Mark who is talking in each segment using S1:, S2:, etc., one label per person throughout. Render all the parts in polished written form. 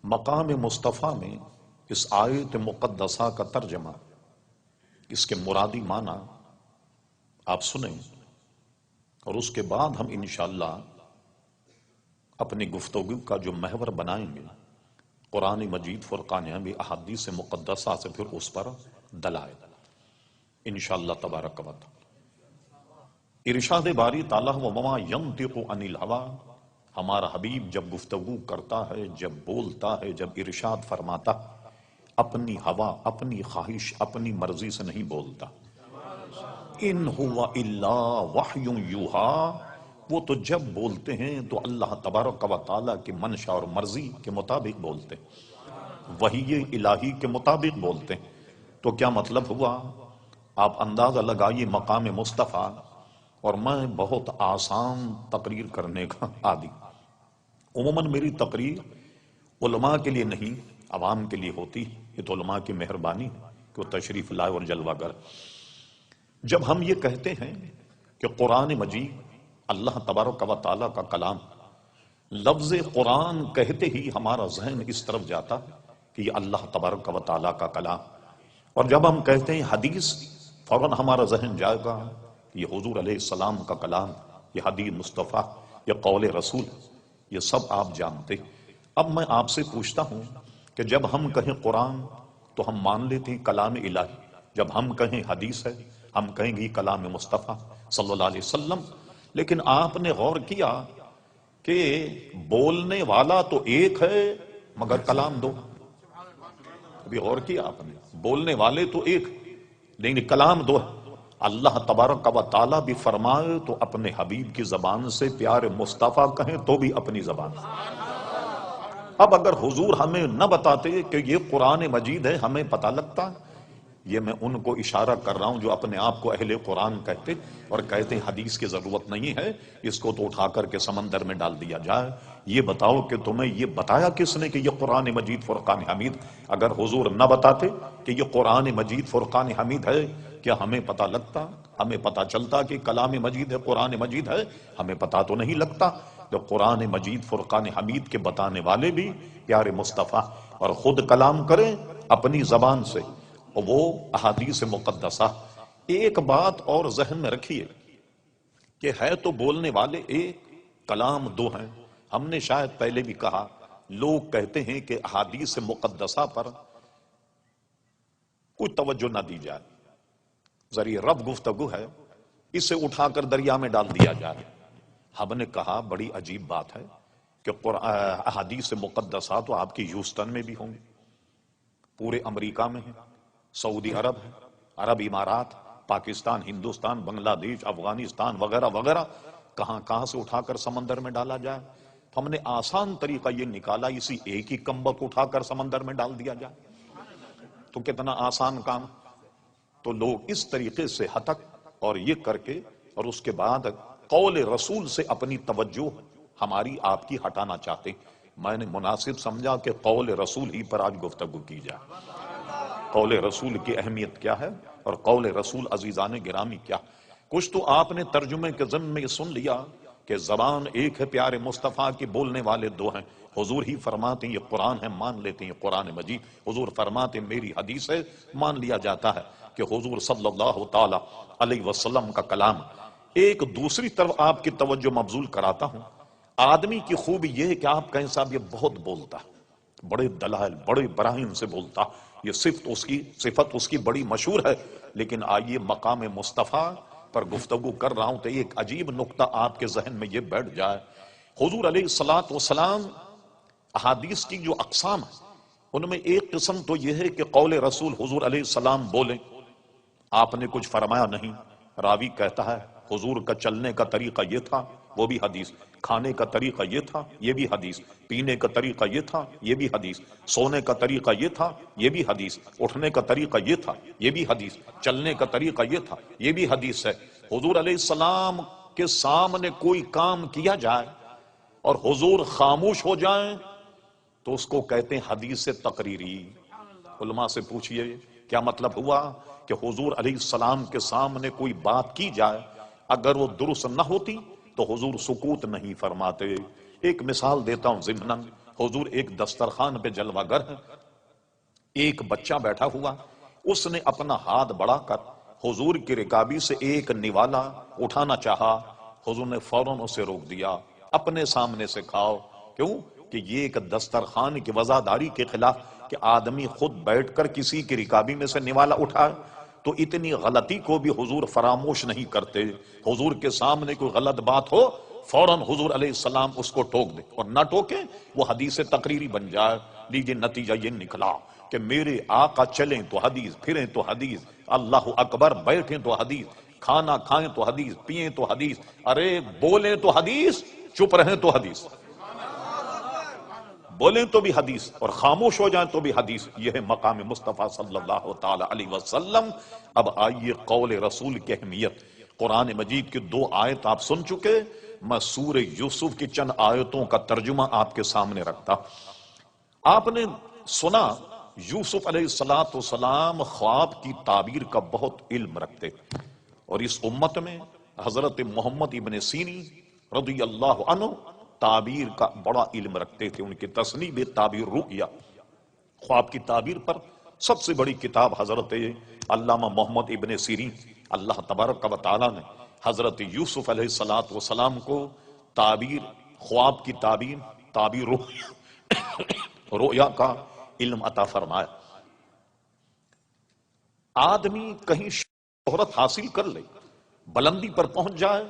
S1: مقام مصطفیٰ میں اس آیت مقدسہ کا ترجمہ، اس کے مرادی معنی آپ سنیں اور اس کے بعد ہم انشاءاللہ اپنی گفتگو کا جو محور بنائیں گے قرآن مجید، فرقان حمید، احادیث مقدسہ سے پھر اس پر دلائل انشاءاللہ تبارک و تعالی۔ ارشاد باری تعالیٰ وما ینطق عن الہویٰ، ہمارا حبیب جب گفتگو کرتا ہے، جب بولتا ہے، جب ارشاد فرماتا، اپنی ہوا، اپنی خواہش، اپنی مرضی سے نہیں بولتا۔ ان ہوا الا وحی یوحیٰ، وہ تو جب بولتے ہیں تو اللہ تبارک و تعالیٰ کی منشا اور مرضی کے مطابق بولتے ہیں، وحی الہی کے مطابق بولتے ہیں۔ تو کیا مطلب ہوا؟ آپ اندازہ لگائیے مقام مصطفیٰ، اور میں بہت آسان تقریر کرنے کا عادی، عموماً میری تقریر علماء کے لیے نہیں عوام کے لیے ہوتی، یہ تو علماء کی مہربانی کہ وہ تشریف لائے اور جلوہ گر۔ جب ہم یہ کہتے ہیں کہ قرآن مجید اللہ تبارک و تعالیٰ کا کلام، لفظ قرآن کہتے ہی ہمارا ذہن اس طرف جاتا کہ یہ اللہ تبارک و تعالیٰ کا کلام، اور جب ہم کہتے ہیں حدیث، فوراً ہمارا ذہن جائے گا یہ حضور علیہ السلام کا کلام، یہ حدیث مصطفیٰ، یہ قول رسول، یہ سب آپ جانتے۔ اب میں آپ سے پوچھتا ہوں کہ جب ہم کہیں قرآن تو ہم مان لیتے ہیں کلام الہی، جب ہم کہیں حدیث ہے ہم کہیں گے کلام مصطفیٰ صلی اللہ علیہ وسلم، لیکن آپ نے غور کیا کہ بولنے والا تو ایک ہے مگر کلام دو؟ ابھی غور کیا آپ نے؟ بولنے والے تو ایک لیکن کلام دو ہے۔ اللہ تبارک و تعالیٰ بھی فرمائے تو اپنے حبیب کی زبان سے، پیارے مصطفیٰ کہیں تو بھی اپنی زبان سے۔ اب اگر حضور ہمیں نہ بتاتے کہ یہ قرآن مجید ہے، ہمیں پتہ لگتا؟ یہ میں ان کو اشارہ کر رہا ہوں جو اپنے آپ کو اہل قرآن کہتے اور کہتے ہیں حدیث کی ضرورت نہیں ہے، اس کو تو اٹھا کر کے سمندر میں ڈال دیا جائے۔ یہ بتاؤ کہ تمہیں یہ بتایا کس نے کہ یہ قرآن مجید فرقان حمید؟ اگر حضور نہ بتاتے کہ یہ قرآن مجید فرقان حمید ہے، کیا ہمیں پتہ لگتا؟ ہمیں پتہ چلتا کہ کلام مجید ہے، قرآن مجید ہے؟ ہمیں پتہ تو نہیں لگتا۔ جو قرآن مجید فرقان حمید کے بتانے والے بھی پیارے مصطفیٰ، اور خود کلام کریں اپنی زبان سے، وہ احادیث مقدسہ۔ ایک بات اور ذہن میں رکھیے کہ ہے تو بولنے والے ایک، کلام دو ہیں۔ ہم نے شاید پہلے بھی کہا، لوگ کہتے ہیں کہ احادیث مقدسہ پر کوئی توجہ نہ دی جائے، ذریعہ رب گفتگو ہے، اسے اٹھا کر دریا میں ڈال دیا جائے۔ ہم نے کہا بڑی عجیب بات ہے کہ احادیث مقدسہ تو آپ کی ہیوسٹن میں بھی ہوں گے، پورے امریکہ میں ہیں، سعودی عرب ہے، عرب امارات، پاکستان، ہندوستان، بنگلہ دیش، افغانستان وغیرہ وغیرہ، کہاں کہاں سے اٹھا کر سمندر میں ڈالا جائے۔ تو ہم نے آسان طریقہ یہ نکالا، اسی ایک ہی کمبک اٹھا کر سمندر میں ڈال دیا جائے، تو کتنا آسان کام۔ تو لوگ اس طریقے سے ہتک اور یہ کر کے، اور اس کے بعد قول رسول سے اپنی توجہ ہماری آپ کی ہٹانا چاہتے۔ میں نے مناسب سمجھا کہ قول رسول ہی پر آج گفتگو کی جائے۔ قول رسول کی اہمیت کیا ہے اور قول رسول عزیزان گرامی کیا؟ کچھ تو آپ نے ترجمے کے ضمن میں سن لیا کہ زبان ایک ہے، پیارے مصطفیٰ کی، بولنے والے دو ہیں۔ حضور ہی فرماتے ہیں یہ قرآن ہے، مان لیتے ہیں قرآن مجید۔ حضور فرماتے ہیں میری حدیث ہے، مان لیا جاتا ہے کہ حضور صلی اللہ تعالی علیہ وسلم کا کلام۔ ایک دوسری طرف آپ کی توجہ مبذول کراتا ہوں، آدمی کی خوبی یہ ہے کہ آپ کہیں صاحب یہ بہت بولتا ہے، بڑے دلائل، بڑے براہین سے بولتا، یہ صفت اس کی بڑی مشہور ہے، لیکن آئیے مقام مصطفیٰ پر گفتگو کر رہا ہوں تو ایک عجیب نقطہ آپ کے ذہن میں یہ بیٹھ جائے۔ حضور علیہ الصلوۃ والسلام، احادیث کی جو اقسام ہیں ان میں ایک قسم تو یہ ہے کہ قول رسول حضور علیہ السلام بولیں، آپ نے کچھ فرمایا نہیں، راوی کہتا ہے حضور کا چلنے کا طریقہ یہ تھا، وہ بھی حدیث، کھانے کا طریقہ یہ تھا، یہ بھی حدیث، پینے کا طریقہ یہ تھا، یہ بھی حدیث، سونے کا طریقہ یہ تھا، یہ بھی حدیث، اٹھنے کا طریقہ یہ تھا، یہ بھی حدیث، چلنے کا طریقہ یہ تھا، یہ بھی حدیث ہے۔ حضور علیہ السلام کے سامنے کوئی کام کیا جائے اور حضور خاموش ہو جائیں تو اس کو کہتے ہیں حدیث تقریری۔ علماء سے پوچھئے کیا مطلب ہوا کہ حضور علیہ السلام کے سامنے کوئی بات کی جائے، اگر وہ درست نہ ہوتی تو حضور سکوت نہیں فرماتے۔ ایک مثال دیتا ہوں ضمناً، حضور ایک دسترخوان پہ جلوہ گر ہے، ایک بچہ بیٹھا ہوا، اس نے اپنا ہاتھ بڑھا کر حضور کی رکابی سے ایک نوالا اٹھانا چاہا، حضور نے فوراً اسے روک دیا، اپنے سامنے سے کھاؤ۔ کیوں؟ کہ یہ ایک دسترخوان کی وزاداری کے خلاف کہ آدمی خود بیٹھ کر کسی کی رکابی میں سے نوالا اٹھائے، تو اتنی غلطی کو بھی حضور فراموش نہیں کرتے۔ حضور کے سامنے کوئی غلط بات ہو فوراً حضور علیہ السلام اس کو ٹوک دے، اور نہ ٹوکیں وہ حدیث تقریری بن جائے۔ لیجیے نتیجہ یہ نکلا کہ میرے آقا چلیں تو حدیث، پھریں تو حدیث، اللہ اکبر، بیٹھیں تو حدیث، کھانا کھائیں تو حدیث، پیئیں تو حدیث، ارے بولیں تو حدیث، چپ رہیں تو حدیث، بولیں تو بھی حدیث اور خاموش ہو جائیں تو بھی حدیث۔ یہ ہے مقام مصطفیٰ صلی اللہ تعالی علیہ وسلم۔ اب آئیے قول رسول کی اہمیت۔ قرآن مجید کی 2 آیت آپ سن چکے، میں سورہ یوسف کی چند آیتوں کا ترجمہ آپ کے سامنے رکھتا۔ آپ نے سنا یوسف علیہ السلام خواب کی تعبیر کا بہت علم رکھتے، اور اس امت میں حضرت محمد ابن سیرین رضی اللہ عنہ تعبیر کا بڑا علم رکھتے تھے۔ ان کی تصنیف تعبیر رؤیا، خواب کی تعبیر پر سب سے بڑی کتاب حضرت علامہ محمد ابن سیرین، اللہ تبارک و تعالی نے حضرت یوسف علیہ السلام کو تعبیر، خواب کی تعبیر رؤیا کا علم عطا فرمایا۔ آدمی کہیں شہرت حاصل کر لے، بلندی پر پہنچ جائے،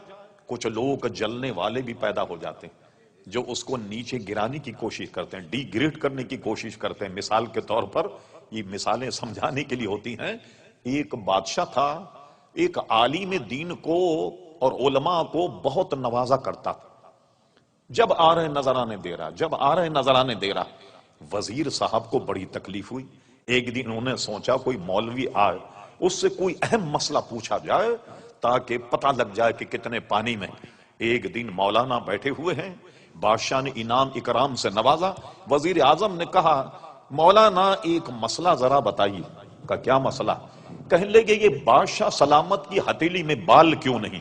S1: کچھ لوگ جلنے والے بھی پیدا ہو جاتے ہیں جو اس کو نیچے گرانے کی کوشش کرتے ہیں، ڈی گریڈ کرنے کی کوشش کرتے ہیں۔ مثال کے طور پر، یہ مثالیں سمجھانے کے لیے ہوتی ہیں، ایک بادشاہ تھا، ایک عالم دین کو اور علماء کو بہت نوازا کرتا تھا۔ جب آ رہے نظرانے دے رہا، وزیر صاحب کو بڑی تکلیف ہوئی۔ ایک دن انہوں نے سوچا کوئی مولوی آئے، اس سے کوئی اہم مسئلہ پوچھا جائے تاکہ پتہ لگ جائے کہ کتنے پانی میں۔ ایک دن مولانا بیٹھے ہوئے ہیں، بادشاہ نے انعام اکرام سے نوازا۔ وزیر اعظم نے کہا مولانا ایک مسئلہ ذرا بتائیے۔ کہا کیا مسئلہ؟ کہنے لگے یہ بادشاہ سلامت کی ہتھیلی میں بال کیوں نہیں؟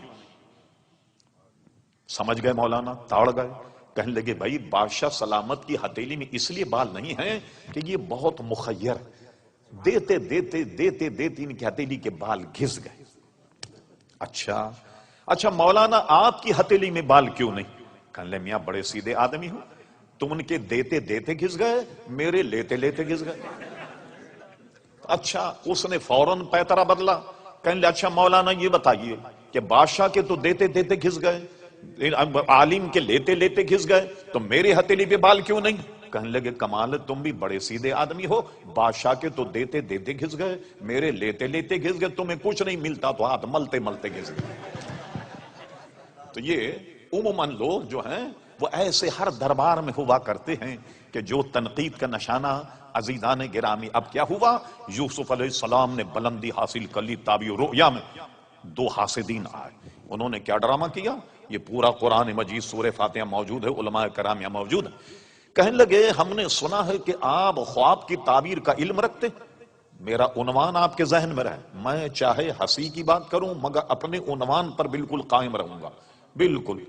S1: سمجھ گئے مولانا، تاڑ گئے۔ کہنے لگے بھائی بادشاہ سلامت کی ہتھیلی میں اس لیے بال نہیں ہیں کہ یہ بہت مخیر، دیتے دیتے دیتے دیتے ان کی ہتھیلی کے بال گھس گئے۔ اچھا مولانا آپ کی ہتھیلی میں بال کیوں نہیں؟ کہنے لگے میاں بڑے سیدھے آدمی ہوں، تم ان کے دیتے دیتے گھس گئے، میرے لیتے لیتے گھس گئے۔ اچھا اس نے فوراً پیترا بدلا۔ کہنے لگے اچھا مولانا یہ بتائیے کہ بادشاہ کے تو دیتے دیتے گھس گئے، عالم کے لیتے لیتے گھس گئے، تو میرے ہتھیلی پہ بال کیوں نہیں؟ کہنے لگے کمال ہے، تم بھی بڑے سیدھے آدمی ہو، بادشاہ کے تو دیتے دیتے گھس گئے، میرے لیتے لیتے گھس گئے، تمہیں کچھ نہیں ملتا تو ہاتھ ملتے ملتے گھس گئے۔ تو یہ عموماً لوگ جو ہیں وہ ایسے ہر دربار میں ہوا کرتے ہیں کہ جو تنقید کا نشانہ۔ عزیزان گرامی اب کیا ہوا؟ یوسف علیہ السلام نے بلندی حاصل کر لی تعبیر رؤیا میں۔ 2 حاسدین آئے، انہوں نے کیا ڈرامہ کیا؟ یہ پورا قرآن مجید سورہ فاتحہ موجود ہے، علماء کرام یہاں موجود ہیں۔ کہنے لگے ہم نے سنا ہے کہ آپ خواب کی تعبیر کا علم رکھتے، میرا عنوان آپ کے ذہن میں رہے، میں چاہے ہنسی کی بات کروں مگر اپنے عنوان پر بالکل قائم رہوں گا، بالکل،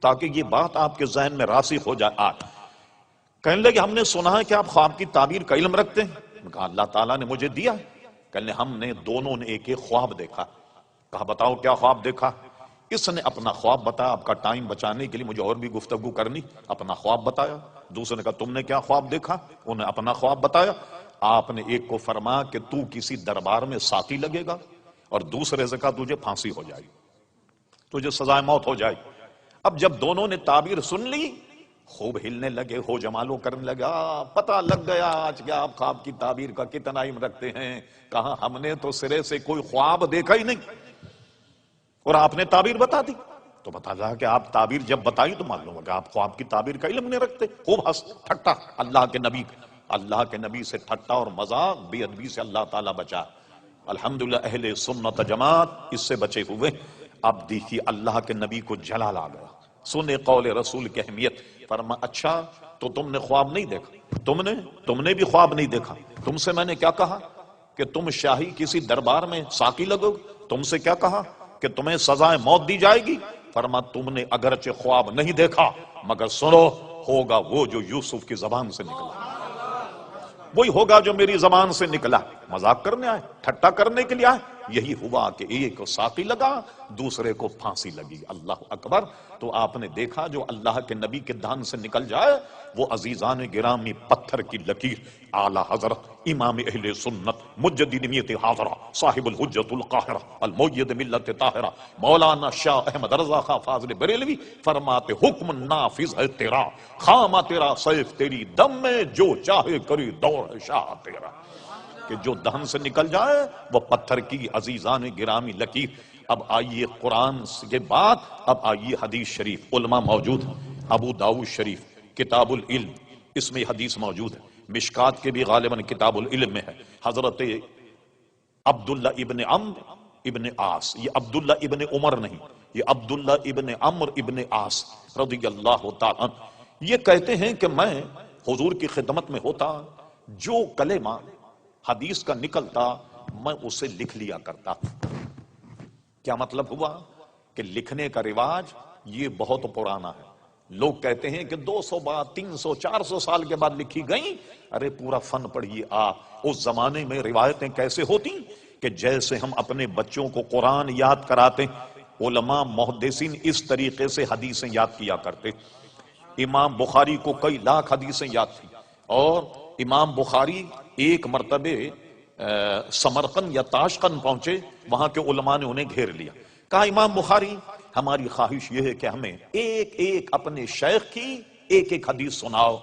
S1: تاکہ یہ بات آپ کے ذہن میں راسخ ہو جائے آج۔ کہنے لگے ہم نے سنا ہے کہ آپ خواب کی تعبیر کا علم رکھتے ہیں۔ کہا اللہ تعالیٰ نے مجھے دیا۔ کہنے ہم نے دونوں نے ایک ایک خواب دیکھا۔ کہا بتاؤ کیا خواب دیکھا؟ اس نے اپنا خواب بتایا، آپ کا ٹائم بچانے کے لیے مجھے اور بھی گفتگو کرنی، اپنا خواب بتایا۔ دوسرے نے کہا تم نے کیا خواب دیکھا؟ انہوں نے اپنا خواب بتایا۔ آپ نے ایک کو فرمایا کہ تو کسی دربار میں ساتھی لگے گا، اور دوسرے سے کہا تجھے پھانسی ہو جائے گی، تجھے سزائے موت ہو جائے گی۔ اب جب دونوں نے تعبیر سن لی، خوب ہلنے لگے، ہو جمالو کرنے لگا، پتہ لگ گیا آج کیا آپ خواب کی تعبیر کا کتنا علم رکھتے ہیں۔ کہا ہم نے تو سرے سے کوئی خواب دیکھا ہی نہیں، اور آپ نے تعبیر بتا دی۔ تو بتا رہا کہ آپ تعبیر جب بتائی تو معلوم ہوگا آپ خواب کی تعبیر کا علم نہیں رکھتے۔ خوب ہنس ٹھٹا، اللہ کے نبی سے ٹھٹا اور مذاق، بے ادبی سے اللہ تعالیٰ بچا۔ الحمدللہ اہل سنت جماعت اس سے بچے ہوئے۔ اب دیکھیے اللہ کے نبی کو جلال آ گیا، سنے قول رسول کی اہمیت۔ فرما اچھا تو تم نے خواب نہیں دیکھا؟ تم نے بھی خواب نہیں دیکھا؟ تم سے میں نے کیا کہا کہ تم شاہی کسی دربار میں ساقی لگو؟ تم سے کیا کہا کہ تمہیں سزائے موت دی جائے گی؟ فرما تم نے اگرچہ خواب نہیں دیکھا مگر سنو ہوگا وہ جو یوسف کی زبان سے نکلا، وہی ہوگا جو میری زبان سے نکلا۔ مذاق کرنے آئے، ٹھٹا کرنے کے لیے آئے، یہی ہوا کہ ایک کو ساقی لگا، دوسرے کو پھانسی لگی۔ اللہ اکبر۔ تو آپ نے دیکھا جو اللہ کے نبی کے دہن سے نکل جائے وہ عزیزان گرامی پتھر کی لکیر، اعلی حضرت امام اہل سنت مجدد میت حاضرہ صاحب الحجت القاہرہ المؤید ملت طاہرہ مولانا شاہ احمد رضا خان فاضل بریلوی فرماتے حکم نافذ ہے تیرا، خامہ تیرا سیف تیری دم میں، جو چاہے کری دور ہے شاہ تیرا۔ کہ جو دہن سے نکل جائے وہ پتھر کی عزیزان گرامی لکیر۔ اب آئیے قرآن کے بعد اب آئیے حدیث شریف، علماء موجود ہیں، ابو داؤد شریف کتاب العلم اس میں حدیث موجود ہے، مشکات کے بھی غالباً کتاب العلم میں ہے، حضرت عبداللہ ابن عمرو ابن عاص، یہ عبداللہ ابن عمر نہیں، یہ عبداللہ ابن عمرو ابن عاص رضی اللہ تعالیٰ عنہ، یہ کہتے ہیں کہ میں حضور کی خدمت میں ہوتا، جو کلمہ حدیث کا نکلتا میں اسے لکھ لیا کرتا۔ کیا مطلب ہوا کہ لکھنے کا رواج یہ بہت پرانا ہے۔ لوگ کہتے ہیں کہ 200 بار 300 400 سال کے بعد لکھی گئیں، ارے پورا فن پڑھیے آپ۔ اس زمانے میں روایتیں کیسے ہوتی کہ جیسے ہم اپنے بچوں کو قرآن یاد کراتے، علماء محدثین اس طریقے سے حدیثیں یاد کیا کرتے۔ امام بخاری کو کئی لاکھ حدیثیں یاد تھی، اور امام بخاری ایک مرتبہ سمرقند یا تاشقند پہنچے، وہاں کے علماء نے انہیں گھیر لیا، کہا امام بخاری ہماری خواہش یہ ہے کہ ہمیں ایک ایک اپنے شیخ کی ایک ایک حدیث سناؤ۔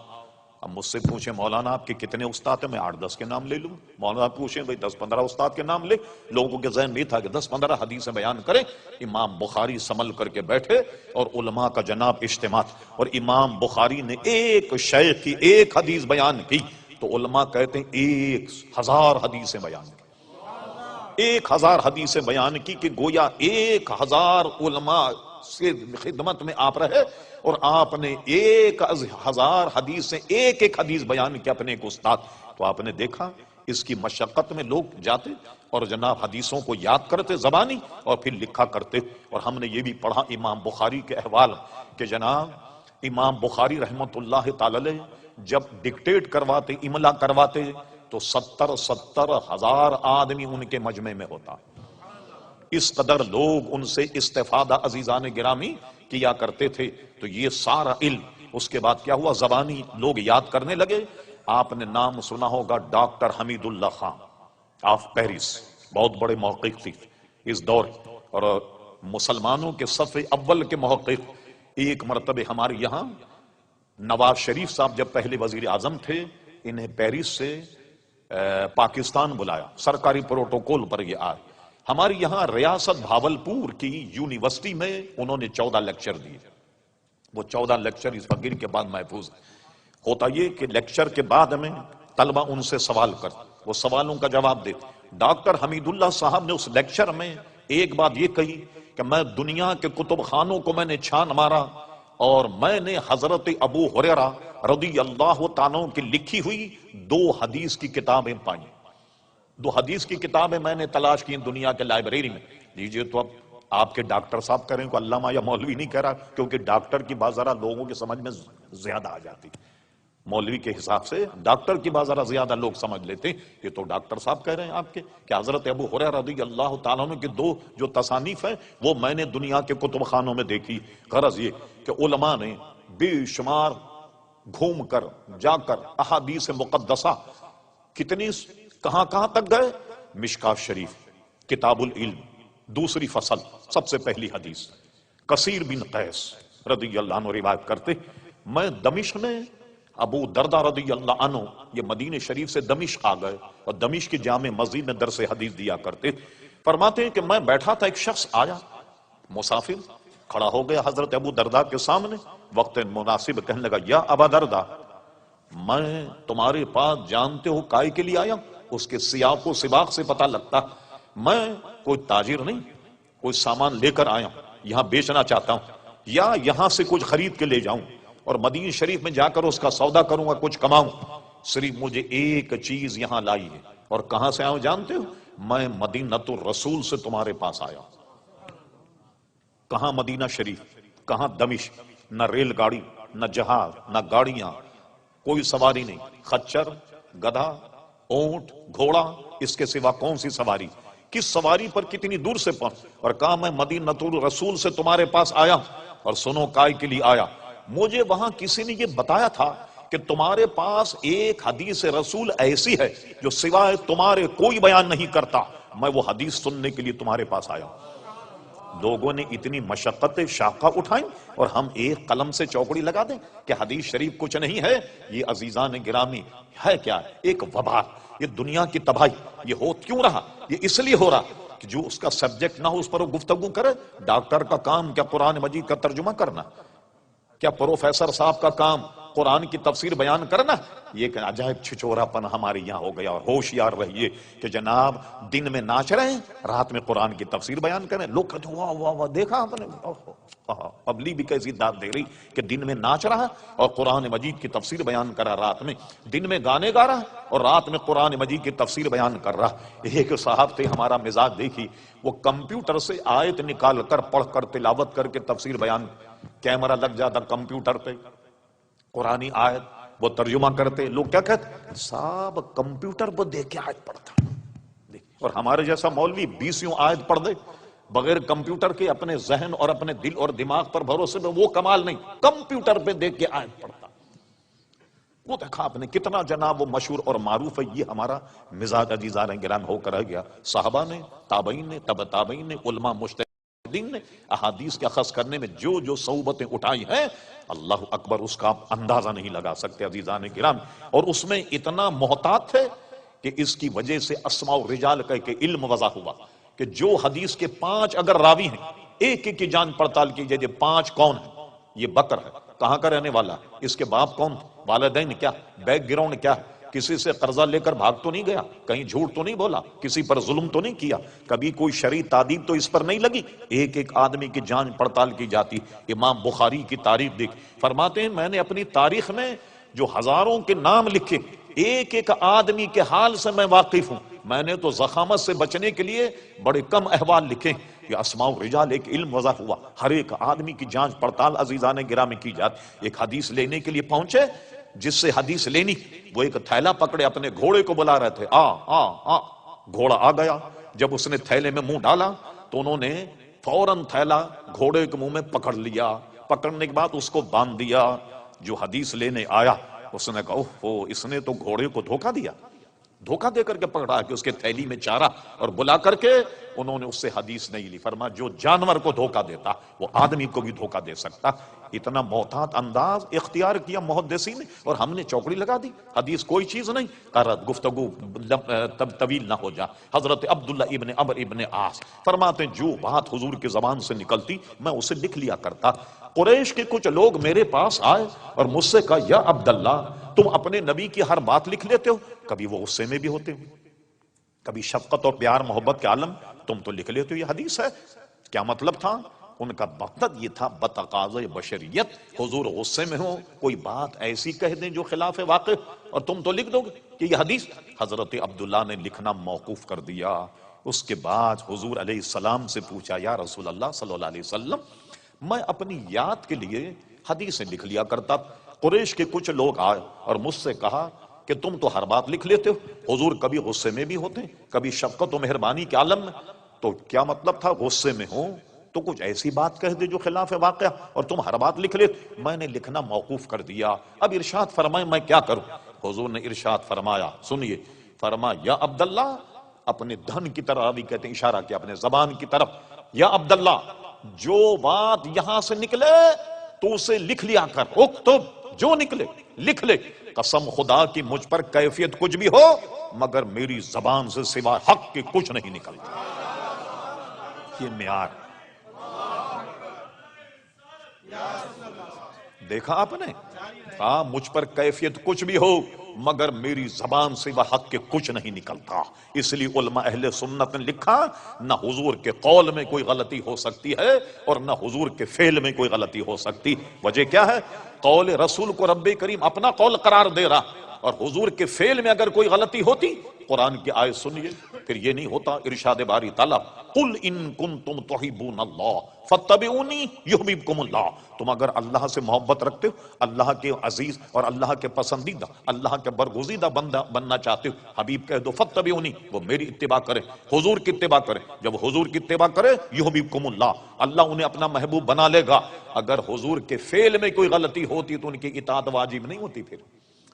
S1: اب مجھ سے پوچھیں مولانا آپ کے کتنے استاد ہیں، میں 8-10 کے نام لے لوں۔ مولانا پوچھیں بھائی 10-15 استاد کے نام لے، لوگوں کے ذہن میں تھا کہ 10-15 حدیثیں بیان کریں۔ امام بخاری سنبھل کر کے بیٹھے اور علماء کا جناب اجتماع، اور امام بخاری نے ایک شیخ کی ایک حدیث بیان کی تو علماء کہتے ہیں 1000 حدیثیں بیان کی، 1000 حدیثیں بیان کی، کہ گویا 1000 علماء سے خدمت میں آپ رہے اور آپ نے 1000 حدیثیں ایک ایک حدیث بیان کی اپنے ایک استاد۔ تو آپ نے دیکھا اس کی مشقت میں لوگ جاتے اور جناب حدیثوں کو یاد کرتے زبانی اور پھر لکھا کرتے۔ اور ہم نے یہ بھی پڑھا امام بخاری کے احوال کہ جناب امام بخاری رحمت اللہ تعالی جب ڈکٹیٹ کرواتے، املا کرواتے تو 70 ہزار آدمی ان کے مجمع میں ہوتا۔ اس قدر لوگ ان سے استفادہ عزیزان گرامی کیا کرتے تھے۔ تو یہ سارا علم اس کے بعد کیا ہوا، زبانی لوگ یاد کرنے لگے۔ آپ نے نام سنا ہوگا doctor Hamidullah Khan of Paris, بہت بڑے محقق تھے اس دور، اور مسلمانوں کے صف اول کے محقق۔ ایک مرتبہ ہمارے یہاں نواز شریف صاحب جب پہلے وزیر اعظم تھے، انہیں پیرس سے پاکستان بلایا، سرکاری پروٹوکول پر یہ آئے۔ ہماری یہاں ریاست بھاولپور کی یونیورسٹی میں انہوں نے 14 لیکچر دیے۔ وہ 14 لیکچر اس فقیر کے بعد محفوظ ہیں۔ ہوتا یہ کہ لیکچر کے بعد میں طلبہ ان سے سوال کرتے، وہ سوالوں کا جواب دیتے۔ ڈاکٹر حمید اللہ صاحب نے اس لیکچر میں ایک بات یہ کہی کہ میں دنیا کے کتب خانوں کو میں نے چھان مارا اور میں نے حضرت ابو ہریرہ رضی اللہ تعالیٰ کی لکھی ہوئی 2 حدیث کی کتابیں پائیں۔ 2 حدیث کی کتابیں میں نے تلاش کی دنیا کے لائبریری میں۔ لیجئے تو اب آپ کے ڈاکٹر صاحب کہہ رہے ہیں کہ علامہ یا مولوی نہیں کہہ رہا، کیونکہ ڈاکٹر کی بات ذرا لوگوں کی سمجھ میں زیادہ آ جاتی، مولوی کے حساب سے ڈاکٹر کی بات ذرا زیادہ لوگ سمجھ لیتے۔ یہ تو ڈاکٹر صاحب کہہ رہے ہیں آپ کے کہ حضرت ابو ہریرہ رضی اللہ تعالیٰ عنہ کی 2 جو تصانیف ہیں وہ میں نے دنیا کے کتب خانوں میں دیکھی۔ غرض یہ کہ علماء نے بے شمار گھوم کر جا کر احادیث مقدسہ کتنی کہاں تک گئے۔ مشکات شریف کتاب العلم دوسری فصل سب سے پہلی حدیث، کثیر بن قیس رضی اللہ عنہ روایت کرتے، میں دمشق میں ابو دردہ رضی اللہ عنہ یہ مدینہ شریف سے دمشق آ گئے اور دمشق کی جامع مسجد میں درس حدیث دیا کرتے۔ فرماتے ہیں کہ میں بیٹھا تھا، ایک شخص آیا مسافر، کھڑا ہو گیا حضرت ابو دردہ کے سامنے، وقت مناسب کہنے لگا یا ابا دردہ میں تمہارے پاس جانتے ہو کائے کے لیے آیا؟ اس کے سیاق و سباق سے پتہ لگتا میں کوئی تاجر نہیں، کوئی سامان لے کر آیا ہوں، یہاں بیچنا چاہتا ہوں یا یہاں سے کچھ خرید کے لے جاؤں اور مدینہ شریف میں جا کر اس کا سودا کروں گا، کچھ کماؤں۔ صرف مجھے ایک چیز یہاں لائی ہے۔ اور کہاں سے آیا ہوں جانتے ہو؟ میں مدینۃ الرسول سے تمہارے پاس آیا ہوں۔ کہاں مدینہ شریف، کہاں دمشق، نہ ریل گاڑی نہ جہاز، نہ گاڑیاں، کوئی سواری نہیں، خچر، گدھا، اونٹ، گھوڑا، اس کے سوا کون سی سواری؟ کس سواری پر کتنی دور سے پہنچ؟ اور کہا میں مدینۃ الرسول سے تمہارے پاس آیا، اور سنو کائے کے لیے آیا؟ مجھے وہاں کسی نے یہ بتایا تھا کہ تمہارے پاس ایک حدیث رسول ایسی ہے جو سوائے تمہارے کوئی بیان نہیں کرتا، میں وہ حدیث سننے کے لیے تمہارے پاس آیا۔ لوگوں نے اتنی مشقت شاقہ اٹھائیں اور ہم ایک قلم سے چوکڑی لگا دیں کہ حدیث شریف کچھ نہیں ہے؟ یہ عزیزان گرامی ہے کیا؟ ایک وبال، یہ دنیا کی تباہی۔ یہ ہو کیوں رہا؟ یہ اس لیے ہو رہا کہ جو اس کا سبجیکٹ نہ ہو اس پر وہ گفتگو کرے۔ ڈاکٹر کا کام کیا قرآن مجید کا ترجمہ کرنا؟ کیا پروفیسر صاحب کا کام قرآن کی تفسیر بیان کرنا؟ یہ کہ عجائب چھچورا پن ہمارے یہاں ہو گیا۔ اور ہوشیار رہیے کہ جناب دن میں ناچ رہے ہیں، رات میں قرآن کی تفسیر بیان کریں۔ لوگ کہتے ہیں واہ واہ واہ، دیکھا آپ نے پبلک بھی کیسی داد دے رہی کہ دن میں ناچ رہا اور قرآن مجید کی تفسیر بیان کر رہا، رات میں دن میں گانے گا رہا اور رات میں قرآن مجید کی تفسیر بیان کر رہا۔ ایک صاحب تھے، ہمارا مزاج دیکھی، وہ کمپیوٹر سے آیت نکال کر پڑھ کر تلاوت کر کے تفسیر بیان، کیمرہ لگ جاتا کمپیوٹر پہ، قرآنی آیت وہ ترجمہ کرتے۔ لوگ کیا کہتے؟ صاحب کمپیوٹر پر دیکھ کے آیت پڑھتا۔ اور ہمارے جیسا مولوی 20 آیت پڑھ دے بغیر کمپیوٹر کے، اپنے ذہن اور اپنے دل اور دماغ پر بھروسے میں، وہ کمال نہیں، کمپیوٹر پہ دیکھ کے آیت پڑھتا۔ وہ دیکھا آپ نے کتنا جناب وہ مشہور اور معروف ہے۔ یہ ہمارا مزاج عزیزان گرامی ہو کر رہ گیا۔ صحابہ نے، تابعین نے، تبع تابعین نے، علماء مجتہدین نے احادیث کے اخذ کرنے میں جو جو صعوبتیں اٹھائی ہیں، اللہ اکبر، اس کا آپ اندازہ نہیں لگا سکتے عزیزان گرامی۔ اور اس میں اتنا محتاط تھے کہ اس کی وجہ سے اسماء الرجال کہہ کے علم وضع ہوا کہ جو حدیث کے 5 اگر راوی ہیں، ایک ایک کی جان پڑتال کیجئے، یہ 5 کون ہیں؟ یہ بکر ہے، کہاں کا رہنے والا؟ اس کے باپ کون؟ والدین کیا؟ بیک گراؤنڈ کیا؟ کسی سے قرضہ لے کر بھاگ تو نہیں گیا؟ کہیں جھوٹ تو نہیں بولا؟ کسی پر ظلم تو نہیں کیا؟ کبھی کوئی شرعی تعدیب تو اس پر نہیں لگی؟ ایک ایک آدمی کی جان پڑتال کی جاتی۔ امام بخاری کی تاریخ دیکھ، فرماتے ہیں میں نے اپنی تاریخ میں جو ہزاروں کے نام لکھے، ایک ایک آدمی کے حال سے میں واقف ہوں۔ میں نے تو زخامت سے بچنے کے لیے بڑے کم احوال لکھے۔ یہ اسماء الرجال ایک علم وضع ہوا، ہر ایک آدمی کی جانچ پڑتال عزیزان گرامی کی جاتی۔ ایک حدیث لینے کے لیے پہنچے، جس سے حدیث لینی، وہ ایک تھیلا پکڑے اپنے گھوڑے کو بلا رہے تھے، آ آ آ، گھوڑا آ گیا۔ جب اس نے تھیلے میں منہ ڈالا تو انہوں نے فوراً تھیلا گھوڑے کے منہ میں پکڑ لیا۔ پکڑنے کے بعد اس کو باندھ دیا۔ جو حدیث لینے آیا اس نے کہا اوہ، اس نے تو گھوڑے کو دھوکہ دیا، دھوکہ دے کر کے پکڑا کہ اس کے تھیلی میں چارہ، اور بلا کر کے انہوں نے اس سے حدیث نہیں لی۔ فرمایا جو جانور کو دھوکہ دیتا وہ آدمی کو بھی دھوکہ دے سکتا۔ اتنا محتاط انداز اختیار کیا محدثین نے، اور ہم نے چوکڑی لگا دی، حدیث کوئی چیز نہیں۔ گفتگو طویل نہ ہو جا۔ حضرت عبداللہ ابن عمرو ابن عاص فرماتے ہیں جو بات حضور کی زبان سے نکلتی میں اسے لکھ لیا کرتا۔ قریش کے کچھ لوگ میرے پاس آئے اور مجھ سے کہا یا عبداللہ، تم اپنے نبی کی ہر بات لکھ لیتے ہو؟ کبھی وہ غصے میں بھی ہوتے ہو، کبھی شفقت اور پیار محبت کے عالم، تم تو لکھ لیتے ہو یہ حدیث ہے۔ کیا مطلب تھا ان کا؟ مقصد یہ تھا بتقاضۂ بشریت، حضور غصے میں ہو، کوئی بات ایسی کہہ دیں جو خلاف واقع، اور تم تو لکھ دو گے کہ یہ حدیث۔ حضرت عبداللہ نے لکھنا موقوف کر دیا۔ اس کے بعد حضور علیہ السلام سے پوچھا یا رسول اللہ صلی اللہ علیہ وسلم، میں اپنی یاد کے لیے حدیثیں لکھ لیا کرتا، قریش کے کچھ لوگ آئے اور مجھ سے کہا کہ تم تو ہر بات لکھ لیتے ہو، حضور کبھی غصے میں بھی ہوتے، کبھی شفقت و مہربانی کے عالم میں، تو کیا مطلب تھا غصے میں ہو تو کچھ ایسی بات کہہ دے جو خلاف واقعہ، اور تم ہر بات لکھ لیتے؟ میں نے لکھنا موقوف کر دیا۔ اب ارشاد فرمائے میں کیا کروں؟ حضور نے ارشاد فرمایا، سنیے، فرمایا یا عبداللہ، اپنے دھن کی طرف، ابھی کہتے ہیں اشارہ کیا اپنے زبان کی طرف، یا عبداللہ جو بات یہاں سے نکلے تو اسے لکھ لیا کر، اکتب، جو نکلے لکھ لے، قسم خدا کی مجھ پر کیفیت کچھ بھی ہو مگر میری زبان سے سوا حق کے کچھ نہیں نکلتا۔ یہ معیار دیکھا آپ نے؟ ہاں، مجھ پر کیفیت کچھ بھی ہو مگر میری زبان سے وہ حق کے کچھ نہیں نکلتا۔ اس لیے علماء اہل سنت نے لکھا نہ حضور کے قول میں کوئی غلطی ہو سکتی ہے اور نہ حضور کے فعل میں کوئی غلطی ہو سکتی۔ وجہ کیا ہے؟ قول رسول کو رب کریم اپنا قول قرار دے رہا، اور حضور کے فعل میں اگر کوئی غلطی ہوتی قرآن کی آیت سنیے، پھر یہ نہیں ہوتا ارشاد باری تعالیٰ قل ان کنتم تحبون اللہ فاتبعونی یحببکم اللہ، تم اگر اللہ سے محبت رکھتے ہو، اللہ کے عزیز اور اللہ کے پسندیدہ، اللہ کے برگزیدہ بندہ بننا چاہتے ہو، حبیب کہہ دو فاتبعونی، وہ میری اتباع کرے، حضور کی اتباع کرے، جب حضور کی اتباع کرے یحببکم اللہ، اللہ انہیں اپنا محبوب بنا لے گا۔ اگر حضور کے فعل میں کوئی غلطی ہوتی تو ان کی اطاعت واجب نہیں ہوتی۔ پھر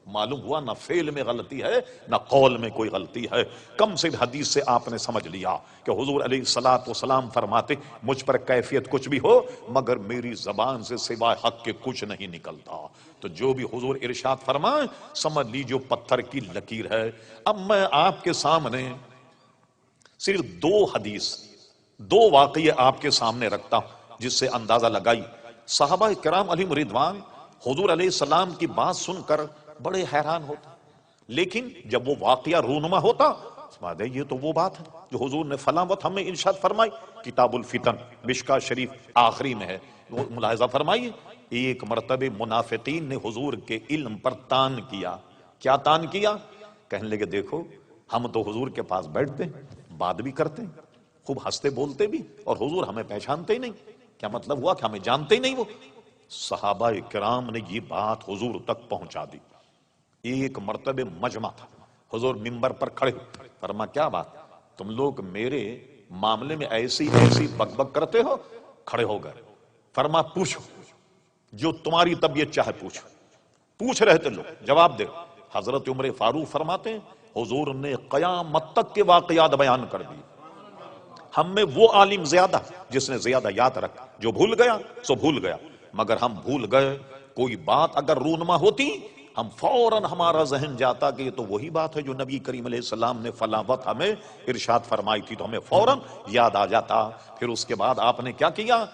S1: معلوم ہوا نہ فعل میں غلطی ہے نہ قول میں کوئی غلطی ہے۔ کم سے حدیث سے آپ نے سمجھ لیا کہ حضور علیہ الصلوۃ والسلام فرماتے مجھ پر کیفیت کچھ بھی ہو مگر میری زبان سے سوائے حق کے کچھ نہیں نکلتا۔ تو جو بھی حضور ارشاد فرمائے سمجھ لیجیے پتھر کی لکیر ہے۔ اب میں آپ کے سامنے صرف دو حدیث، دو واقعے آپ کے سامنے رکھتا ہوں جس سے اندازہ لگائی۔ صحابہ کرام علیہم رضوان حضور علیہ السلام کی بات سن کر بڑے حیران ہوتے، لیکن جب وہ واقعہ رونما ہوتا یہ تو وہ بات ہے جو حضور نے فلاں وقت ہمیں ارشاد فرمائی۔ کتاب الفتن مشکاۃ شریف آخری میں ہے، وہ ملاحظہ فرمائیے، ایک مرتبہ منافقین نے حضور کے علم پر تان کیا۔ کیا تان کیا؟ کہنے لگے دیکھو ہم تو حضور کے پاس بیٹھتے ہیں، بات بھی کرتے ہیں، خوب ہنستے بولتے بھی، اور حضور ہمیں پہچانتے ہی نہیں۔ کیا مطلب ہوا کہ ہمیں جانتے ہی نہیں وہ؟ صحابہ کرام نے یہ بات حضور تک پہنچا دی۔ ایک مرتبہ مجمع تھا، حضور منبر پر کھڑے فرما کیا بات، تم لوگ میرے معاملے میں ایسی بک بک کرتے ہو؟ کھڑے ہو گئے، فرما پوچھو جو تمہاری طبیعت چاہے پوچھو۔ پوچھ رہے تھے لوگ، جواب دے۔ حضرت عمر فاروق فرماتے ہیں حضور نے قیامت تک کے واقعات بیان کر دی۔ ہم میں وہ عالم زیادہ جس نے زیادہ یاد رکھا، جو بھول گیا سو بھول گیا، مگر ہم بھول گئے کوئی بات اگر رونما ہوتی ہم فوراً ہمارا ذہن جاتا کہ یہ تو وہی بات ہے جو نبی کریم علیہ السلام نے فلاں وقت ہمیں ارشاد فرمائی تھی، تو ہمیں فوراً یاد آ جاتا۔ پھر اس کے بعد آپ نے کیا کیا؟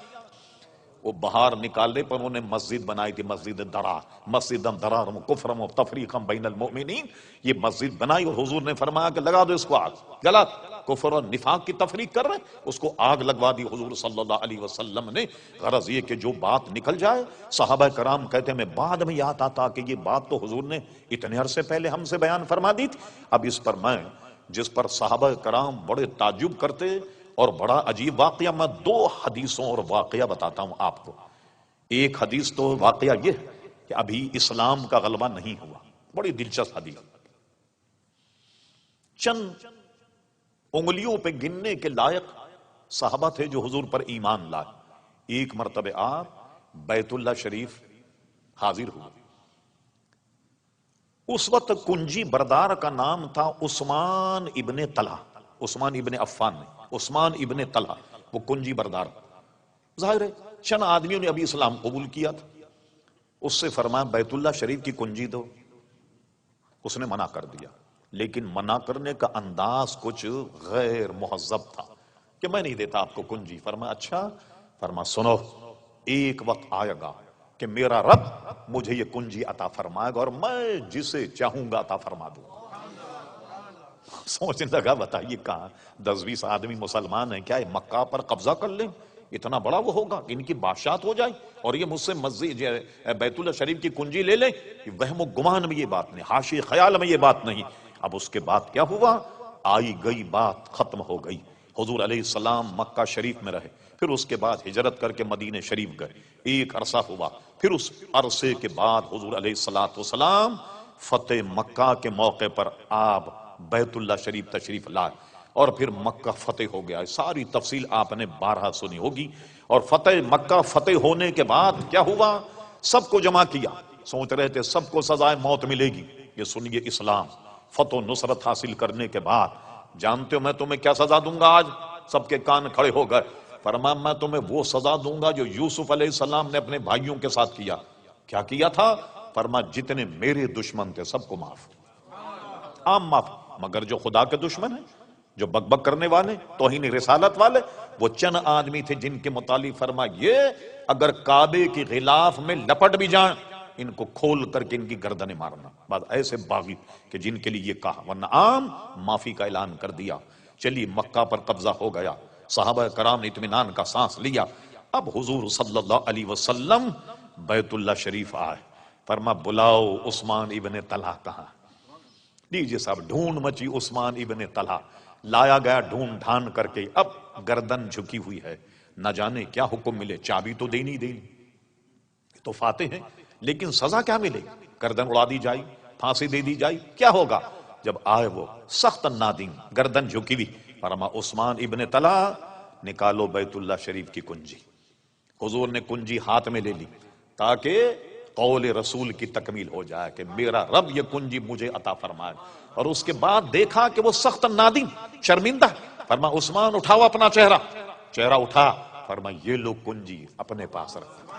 S1: وہ باہر نکالنے پر انہوں نے مسجد بنائی تھی، مسجد درار، مسجد درار کفرم و تفریقم بین المؤمنین، یہ مسجد بنائی اور حضور نے فرمایا کہ لگا دو اس کو آگ، غلط، کفر اور نفاق کی تفریق کر رہے ہیں، اس کو آگ لگوا دی حضور صلی اللہ علیہ وسلم نے۔ غرض یہ کہ جو بات نکل جائے، صحابہ کرام کہتے ہیں میں بعد میں یاد آتا کہ یہ بات تو حضور نے اتنے عرصے پہلے ہم سے بیان فرما دی تھی۔ اب اس پر میں جس پر صحابہ کرام بڑے تعجب کرتے اور بڑا عجیب واقعہ، میں دو حدیثوں اور واقعہ بتاتا ہوں آپ کو۔ ایک حدیث تو واقعہ یہ ہے کہ ابھی اسلام کا غلبہ نہیں ہوا، بڑی دلچسپ حدیث، چند انگلیوں پہ گننے کے لائق صحابہ تھے جو حضور پر ایمان لائے۔ ایک مرتبہ آپ بیت اللہ شریف حاضر ہوئے، اس وقت کنجی بردار کا نام تھا عثمان ابن طلحہ، عثمان ابن عفان نہیں، عثمان ابن طلحہ، وہ کنجی بردار۔ ظاہر ہے چند آدمیوں نے ابھی اسلام قبول کیا تھا، اس سے فرمایا بیت اللہ شریف کی کنجی دو، اس نے منع کر دیا، لیکن منع کرنے کا انداز کچھ غیر مہذب تھا کہ میں نہیں دیتا آپ کو کنجی۔ فرمایا اچھا، فرمایا سنو ایک وقت آئے گا کہ میرا رب مجھے یہ کنجی عطا فرمائے گا اور میں جسے چاہوں گا عطا فرما دوں گا۔ سوچنے لگا بتائیے کہاں 10-20 آدمی مسلمان ہیں، کیا یہ مکہ پر قبضہ کر لیں؟ اتنا بڑا وہ ہوگا کہ ان کی بادشاہت ہو جائے اور یہ مجھ سے مسجد بیت اللہ شریف کی کنجی لے لیں؟ وہم و گمان میں یہ بات نہیں، حاشی خیال میں یہ بات نہیں۔ اب اس کے بعد کیا ہوا؟ آئی گئی بات ختم ہو گئی۔ حضور علیہ السلام مکہ شریف میں رہے، پھر اس کے بعد ہجرت کر کے مدینہ شریف گئے، ایک عرصہ ہوا، پھر اس عرصے کے بعد حضور علیہ السلام فتح مکہ کے موقع پر آپ بیت اللہ شریف تشریف لائے اور پھر مکہ فتح ہو گیا۔ ساری تفصیل آپ نے بارہا سنی ہوگی۔ اور فتح مکہ فتح ہونے کے بعد کیا ہوا؟ سب کو جمع کیا، سوچ رہے تھے سب کو سزائے موت ملے گی۔ یہ سنیے اسلام فتح و نصرت حاصل کرنے کے بعد جانتے ہو میں تمہیں کیا سزا دوں گا؟ آج سب کے کان کھڑے ہو گئے۔ فرمایا میں تمہیں وہ سزا دوں گا جو یوسف علیہ السلام نے اپنے بھائیوں کے ساتھ کیا۔ کیا کیا تھا؟ فرمایا جتنے میرے دشمن تھے سب کو معاف، عام معاف، مگر جو خدا کے دشمن ہیں، جو بک بک کرنے والے، توہین رسالت والے، وہ چند آدمی تھے جن کے متعلق فرمایا یہ اگر کعبے کی غلاف میں لپٹ بھی جائیں ان کو کھول کر کے ان کی گردنیں مارنا۔ بعد ایسے باغی کہ جن کے لیے یہ کہا، ورنہ عام معافی کا اعلان کر دیا۔ چلیے مکہ پر قبضہ ہو گیا، صحابہ کرام نے اطمینان کا سانس لیا۔ اب حضور صلی اللہ علیہ وسلم بیت اللہ شریف آئے، فرما بلاؤ عثمان ابن طلحہ کہاں؟ دیجیے صاحب، ڈھونڈ مچی عثمان ابن طلحہ، لایا گیا ڈھونڈ ڈھان کر کے، اب گردن جھکی ہوئی ہے، نہ جانے کیا حکم ملے، چابی تو دینی دینی، تو فاتح ہیں، لیکن سزا کیا ملے؟ گردن اڑا دی جائے، پھانسی دے دی جائے، کیا ہوگا؟ جب آئے وہ سخت نادم، گردن جھکی ہوئی، فرما عثمان ابن طلحہ نکالو بیت اللہ شریف کی کنجی۔ حضور نے کنجی ہاتھ میں لے لی تاکہ قول رسول کی تکمیل ہو جائے کہ میرا رب یہ کنجی مجھے عطا فرمائے، اور اس کے بعد دیکھا کہ وہ سخت نادم، شرمندہ، فرما عثمان اٹھاؤ اپنا چہرہ، چہرہ اٹھا، فرما یہ لو کنجی اپنے پاس رکھو،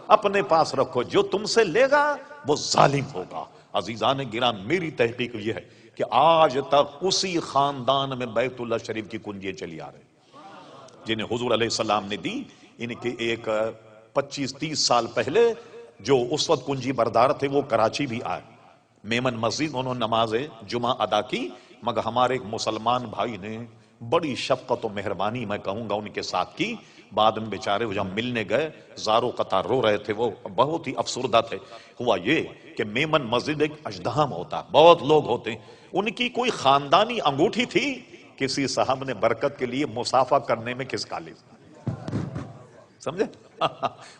S1: اپنے پاس رکھو، جو تم سے لے گا وہ ظالم ہوگا۔ عزیزان گرامی، میری تحقیق یہ ہے کہ آج تک اسی خاندان میں بیت اللہ شریف کی کنجیاں چلی آ رہی، جنہیں حضور علیہ السلام نے دی۔ ان کے ایک 25-30 سال پہلے جو اس وقت کنجی بردار تھے وہ کراچی بھی آئے، میمن مسجد انہوں نے نماز جمعہ ادا کی، مگر ہمارے ایک مسلمان بھائی نے بڑی شفقت و مہربانی میں کہوں گا ان کے ساتھ کی۔ بعد میں بیچارے جب ملنے گئے زارو قطار رو رہے تھے، وہ بہت ہی افسردہ تھے۔ ہوا یہ کہ میمن مسجد ایک اژدہام ہوتا، بہت لوگ ہوتے ہیں، ان کی کوئی خاندانی انگوٹھی تھی، کسی صاحب نے برکت کے لیے مسافہ کرنے میں کھسکا لی، سمجھے؟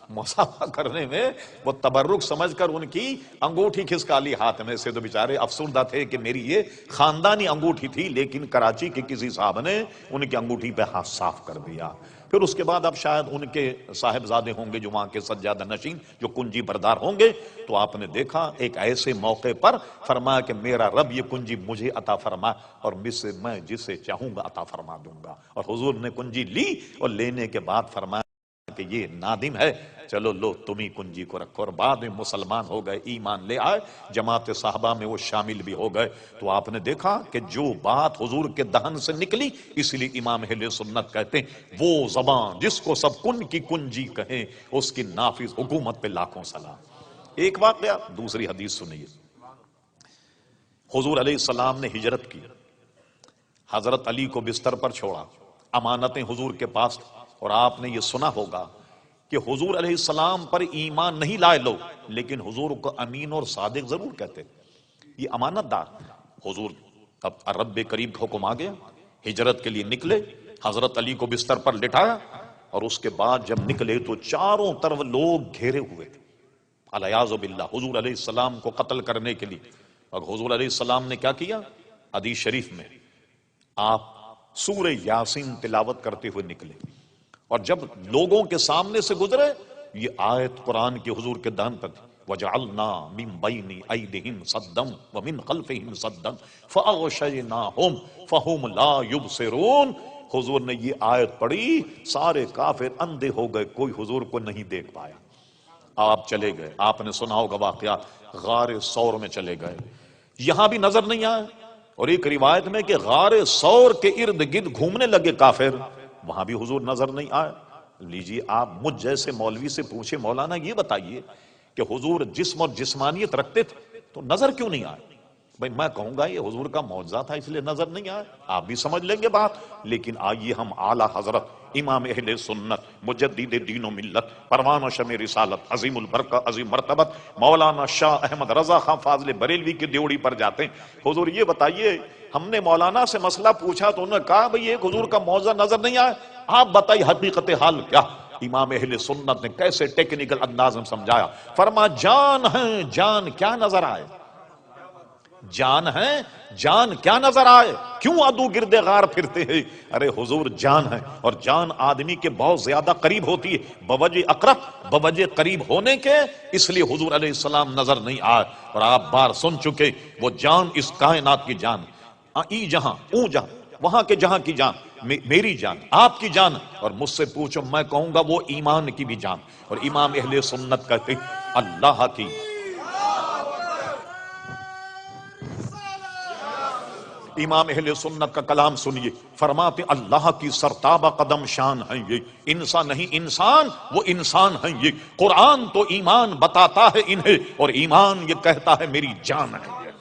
S1: مسافہ کرنے میں وہ تبرک سمجھ کر ان کی انگوٹھی کھسکا لی ہاتھ میں سے، تو بیچارے افسردہ تھے کہ میری یہ خاندانی انگوٹھی تھی، لیکن کراچی کے کسی صاحب نے ان کی انگوٹھی پہ ہاتھ صاف کر دیا۔ پھر اس کے بعد اب شاید ان کے صاحبزادے ہوں گے جو وہاں کے سجادہ نشین، جو کنجی بردار ہوں گے، تو آپ نے دیکھا ایک ایسے موقع پر فرمایا کہ میرا رب یہ کنجی مجھے عطا فرما، اور مجھ سے میں جسے چاہوں گا عطا فرما دوں گا۔ اور حضور نے کنجی لی، اور لینے کے بعد فرمایا کہ یہ نادم ہے، چلو لو تم ہی کنجی کو رکھو، اور بعد میں مسلمان ہو گئے، ایمان لے آئے، جماعت صحابہ میں وہ شامل بھی ہو گئے۔ تو آپ نے دیکھا کہ جو بات حضور کے دہن سے نکلی، اس لیے امام اہل سنت کہتے ہیں وہ زبان جس کو سب کن کی کنجی کہیں، اس کی نافذ حکومت پہ لاکھوں سلام۔ ایک واقعہ، دوسری حدیث سنیے۔ حضور علیہ السلام نے ہجرت کی، حضرت علی کو بستر پر چھوڑا، امانتیں حضور کے پاس، اور آپ نے یہ سنا ہوگا کہ حضور علیہ السلام پر ایمان نہیں لائے لوگ، لیکن حضور کو امین اور صادق ضرور کہتے، یہ امانت دار۔ حضور اب رب کریم کا حکم آ گیا، ہجرت کے لیے نکلے، حضرت علی کو بستر پر لٹایا، اور اس کے بعد جب نکلے تو چاروں طرف لوگ گھیرے ہوئے تھے، الیاذ باللہ، حضور علیہ السلام کو قتل کرنے کے لیے۔ اور حضور علیہ السلام نے کیا کیا؟ حدیث شریف میں آپ سورہ یاسین تلاوت کرتے ہوئے نکلے، اور جب لوگوں کے سامنے سے گزرے، یہ آیت قرآن کے حضور کے دہن پر تھی، وَجَعَلْنَا مِن بَيْنِ أَيْدِهِمْ سَدًّا وَمِن خَلْفِهِمْ سَدًّا فَأَغْشَيْنَاهُمْ فَهُمْ لَا يُبْصِرُونَ۔ حضور نے یہ آیت پڑھی، سارے کافر اندھے ہو گئے، کوئی حضور کو نہیں دیکھ پایا۔ آپ چلے گئے، آپ نے سنا ہوگا واقعات، غار ثور میں چلے گئے، یہاں بھی نظر نہیں آئے، اور ایک روایت میں کہ غار ثور کے ارد گرد گھومنے لگے کافر، وہاں بھی حضور نظر نہیں آئے۔ لیجیے آپ مجھ جیسے مولوی سے پوچھے، مولانا یہ بتائیے کہ حضور جسم اور جسمانیت رکھتے تھے تو نظر کیوں نہیں آئے؟ بھائی میں کہوں گا یہ حضور کا معجزہ تھا اس لیے نظر نہیں آئے، آپ بھی سمجھ لیں گے بات، لیکن آئیے ہم اعلیٰ حضرت امام اہل سنت مجدد دین و ملت پروان و شمع رسالت عظیم البرکہ عظیم مرتبت مولانا شاہ احمد رضا خان فاضل بریلوی کی ڈیوڑی پر جاتے ہیں۔ حضور یہ بتائیے، ہم نے مولانا سے مسئلہ پوچھا تو انہوں نے کہا بھئی ایک حضور کا معجزہ نظر نہیں آیا، آپ بتائیے حقیقت حال کیا؟ امام اہل سنت نے کیسے ٹیکنیکل انداز میں سمجھایا، فرما جان ہے، جان کیا نظر آئے، جان ہے، جان کیا نظر آئے، کیوں عدو گرد غار پھرتے ہیں؟ ارے حضور جان ہے، اور جان آدمی کے بہت زیادہ قریب ہوتی ہے، بوجہ اقرب، بوجہ قریب ہونے کے، اس لیے حضور علیہ السلام نظر نہیں آئے۔ اور آپ بار سن چکے، وہ جان اس کائنات کی جان، ای جہاں اون جہاں، وہاں کے جہاں کی جان، میری جان، آپ کی جان، اور مجھ سے پوچھو میں کہوں گا وہ ایمان کی بھی جان۔ اور امام اہل سنت کہتے ہیں اللہ کی، امام اہل سنت کا کلام سنیے، فرماتے اللہ کی سرتابہ قدم شان ہیں یہ، انسان نہیں انسان، وہ انسان ہیں یہ، قرآن تو ایمان بتاتا ہے انہیں، اور ایمان یہ کہتا ہے میری جان ہے یہ۔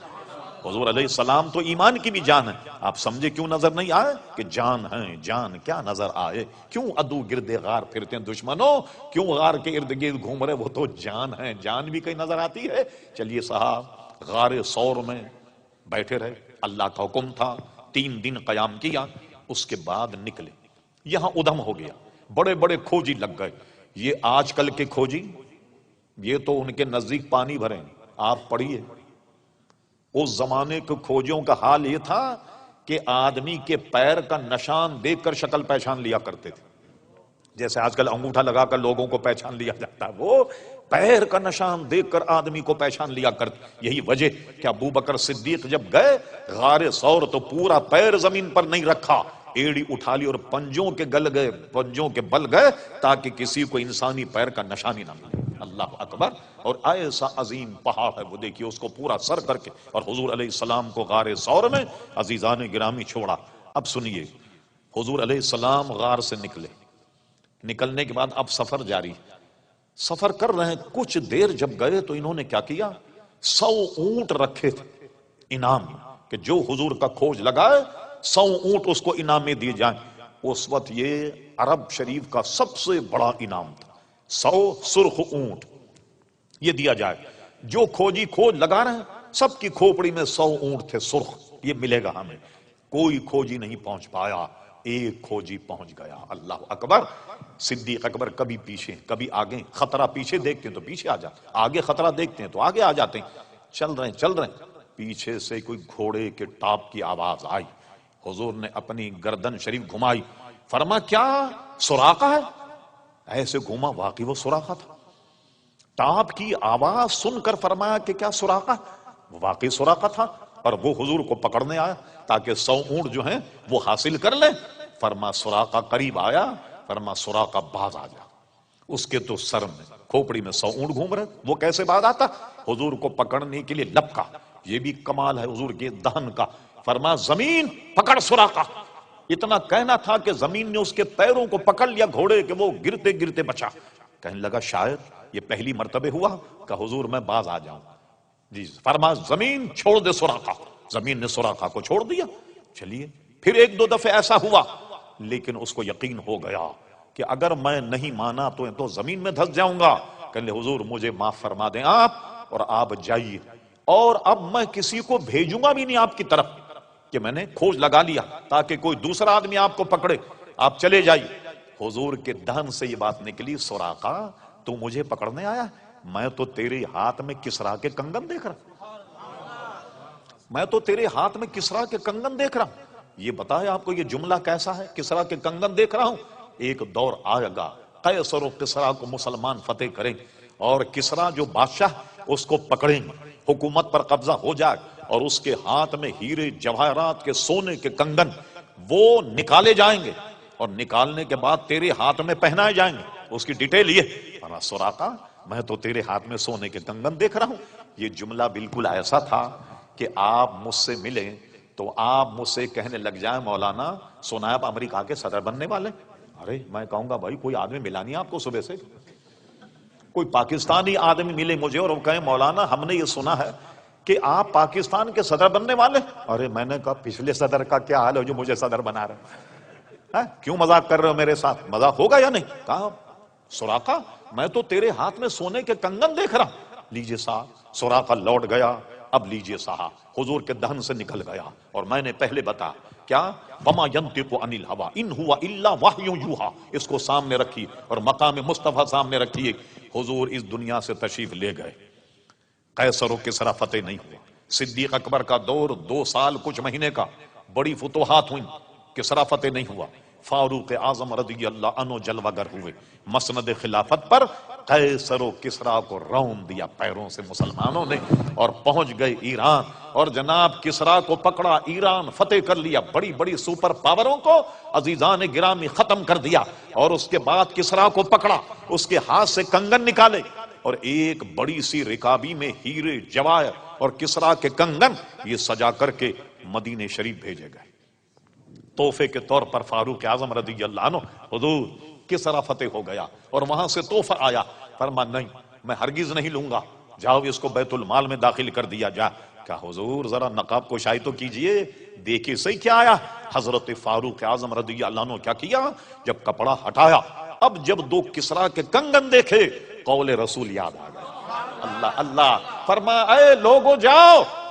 S1: حضور علیہ السلام تو ایمان کی بھی جان ہے، آپ سمجھے کیوں نظر نہیں آئے؟ کہ جان ہے، جان کیا نظر آئے، کیوں عدو گرد غار پھرتے ہیں دشمنوں، کیوں غار کے ارد گرد گھوم رہے، وہ تو جان ہے، جان بھی کہیں نظر آتی ہے۔ چلیے صاحب، غار ثور میں بیٹھے رہے، اللہ کا حکم تھا، 3 دن قیام کیا، اس کے بعد نکلے۔ یہاں ادھم ہو گیا، بڑے بڑے کھوجی لگ گئے۔ یہ آج کل کے کھوجی، یہ تو ان کے نزدیک پانی بھریں۔ آپ پڑھیے، اس زمانے کے کھوجیوں کا حال یہ تھا کہ آدمی کے پیر کا نشان دیکھ کر شکل پہچان لیا کرتے تھے۔ جیسے آج کل انگوٹھا لگا کر لوگوں کو پہچان لیا جاتا ہے، وہ پیر کا نشان دیکھ کر آدمی کو پہچان لیا کرتے۔ یہی وجہ کہ ابو بکر صدیق جب گئے غار ثور تو پورا پیر زمین پر نہیں رکھا، ایڑی اٹھا لی اور پنجوں کے گل گئے، پنجوں کے بل گئے، تاکہ کسی کو انسانی پیر کا نشان ہی نہ ملے۔ اللہ اکبر۔ اور ایسا عظیم پہاڑ ہے وہ، دیکھیے اس کو پورا سر کر کے، اور حضور علیہ السلام کو غار ثور میں عزیزان گرامی چھوڑا۔ اب سنیے، حضور علیہ السلام غار سے نکلے، نکلنے کے بعد اب سفر جاری، سفر کر رہے ہیں۔ کچھ دیر جب گئے تو انہوں نے کیا کیا، 100 اونٹ رکھے تھے انعام، کہ جو حضور کا کھوج لگائے 100 اونٹ اس کو انعام میں دیے جائیں۔ اس وقت یہ عرب شریف کا سب سے بڑا انعام تھا، 100 سرخ اونٹ یہ دیا جائے۔ جو کھوجی کھوج لگا رہے ہیں سب کی کھوپڑی میں 100 اونٹ تھے سرخ، یہ ملے گا ہمیں۔ کوئی کھوجی نہیں پہنچ پایا، ایک کھوجی پہنچ گیا۔ اللہ اکبر۔ صدیق اکبر کبھی پیچھے کبھی آگے، خطرہ پیچھے دیکھتے ہیں تو پیچھے آ جاتے، آگے خطرہ دیکھتے ہیں تو آگے آ جاتے ہیں۔ چل رہے ہیں، پیچھے سے کوئی گھوڑے کے ٹاپ کی آواز آئی۔ حضور نے اپنی گردن شریف گھمائی، فرما کیا سراقہ ہے؟ ایسے گھوما، واقعی وہ سراقہ تھا۔ ٹاپ کی آواز سن کر فرمایا کہ کیا سراقہ؟ واقعی سراقہ تھا، اور وہ حضور کو پکڑنے آیا تاکہ 100 اونٹ جو ہیں وہ حاصل کر لیں۔ فرما سراقہ قریب آیا، فرما سراقہ باز آ جا۔ اس کے تو سر میں کھوپڑی میں 100 اونٹ گھوم رہے، وہ کیسے باز آتا؟ حضور کو پکڑنے کے لیے لپکا، یہ بھی کمال ہے حضور کے دہن کا۔ فرما زمین پکڑ سراقہ، اتنا کہنا تھا کہ زمین نے اس کے پیروں کو پکڑ لیا گھوڑے کے، وہ گرتے گرتے بچا۔ کہنے لگا شاید یہ پہلی مرتبہ ہوا کہ حضور میں باز آ جاؤں۔ جی فرما زمین چھوڑ دے سراقہ، زمین نے سراقہ کو چھوڑ دیا۔ چلیے پھر 1-2 دفعے ایسا ہوا، لیکن اس کو یقین ہو گیا کہ اگر میں نہیں مانا تو زمین میں دھس جاؤں گا۔ کہنے حضور مجھے معاف فرما دیں آپ، اور آپ جائیے، اور اب میں کسی کو بھیجوں گا بھی نہیں آپ کی طرف کہ میں نے کھوج لگا لیا تاکہ کوئی دوسرا آدمی آپ کو پکڑے، آپ چلے جائیے۔ حضور کے دہن سے یہ بات نکلی، سراقہ تو مجھے پکڑنے آیا؟ میں تو تیرے ہاتھ میں کسرا کے کنگن دیکھ رہا، میں تو تیرے ہاتھ میں کسرا کے کنگن دیکھ رہا ہوں۔ یہ بتائے آپ کو یہ جملہ کیسا ہے، کسرا کے کنگن دیکھ رہا ہوں؟ ایک دور آئے گا قیصر و کسرا کو مسلمان فتح کریں، اور کسرا جو بادشاہ اس کو پکڑیں گے، حکومت پر قبضہ ہو جائے، اور اس کے ہاتھ میں ہیرے جواہرات کے سونے کے کنگن وہ نکالے جائیں گے، اور نکالنے کے بعد تیرے ہاتھ میں پہنائے جائیں گے۔ اس کی ڈیٹیل یہ، سراقہ میں تو تیرے ہاتھ میں سونے کے کنگن دیکھ رہا ہوں۔ یہ جملہ بالکل ایسا تھا کہ آپ مجھ سے ملیں تو آپ مجھ سے کہنے لگ جائیں مولانا سنا آپ امریکہ کے صدر بننے والے۔ ارے میں کہوں گا بھائی کوئی آدمی ملا نہیں آپ کو صبح سے، کوئی پاکستانی آدمی ملے مجھے اور وہ کہیں مولانا ہم نے یہ سنا ہے کہ آپ پاکستان کے صدر بننے والے۔ ارے میں نے کہا پچھلے صدر کا کیا حال ہے جو مجھے صدر بنا رہے ہیں؟ کیوں مذاق کر رہے ہو میرے ساتھ؟ مذاق ہوگا یا نہیں؟ کہا سراقہ میں تو تیرے ہاتھ میں سونے کے کنگن دیکھ رہا۔ لیجئے صاحب، سراقہ لوٹ گیا۔ اب لیجئے صاحب، حضور کے دہن سے نکل گیا، اور میں نے پہلے بتا کیا، وما ينطق عن الهوى ان هو الا وحی یوحى، اس کو سامنے رکھی اور مقام مصطفیٰ سامنے رکھیے۔ حضور اس دنیا سے تشریف لے گئے، قیصر و کسریٰ فتح نہیں ہوا۔ صدیق اکبر کا دور 2 سال کچھ مہینے کا، بڑی فتوحات ہوئیں، کسریٰ فتح نہیں ہوا۔ فاروق اعظم رضی اللہ عنہ جلوہ گر ہوئے، مسند خلافت پر قیصر و کسریٰ کو رون دیا پیروں سے مسلمانوں نے، اور پہنچ گئے ایران، اور جناب کسریٰ کو پکڑا، ایران فتح کر لیا، بڑی بڑی سپر پاوروں کو عزیزان گرامی ختم کر دیا۔ اور اس کے بعد کسریٰ کو پکڑا، اس کے ہاتھ سے کنگن نکالے، اور ایک بڑی سی رکابی میں ہیرے جواہر اور کسریٰ کے کنگن یہ سجا کر کے مدینہ شریف بھیجے گئے تحفے کے طور پر۔ فاروق اعظم رضی اللہ عنہ، حضور کسریٰ فتح ہو گیا، اور وہاں سے تحفہ آیا، فرما نہیں میں ہرگز نہیں لوں گا، جاؤ اس کو بیت المال میں داخل کر دیا جا۔ کہا حضور ذرا نقاب کشائی تو کیجئے، دیکھیے صحیح کیا آیا۔ حضرت فاروق اعظم رضی اللہ عنہ کیا کیا، جب کپڑا ہٹایا، اب جب 2 کسریٰ کے کنگن دیکھے، قول رسول یاد آ گیا۔ اللہ اللہ، فرما اے لوگو جاؤ،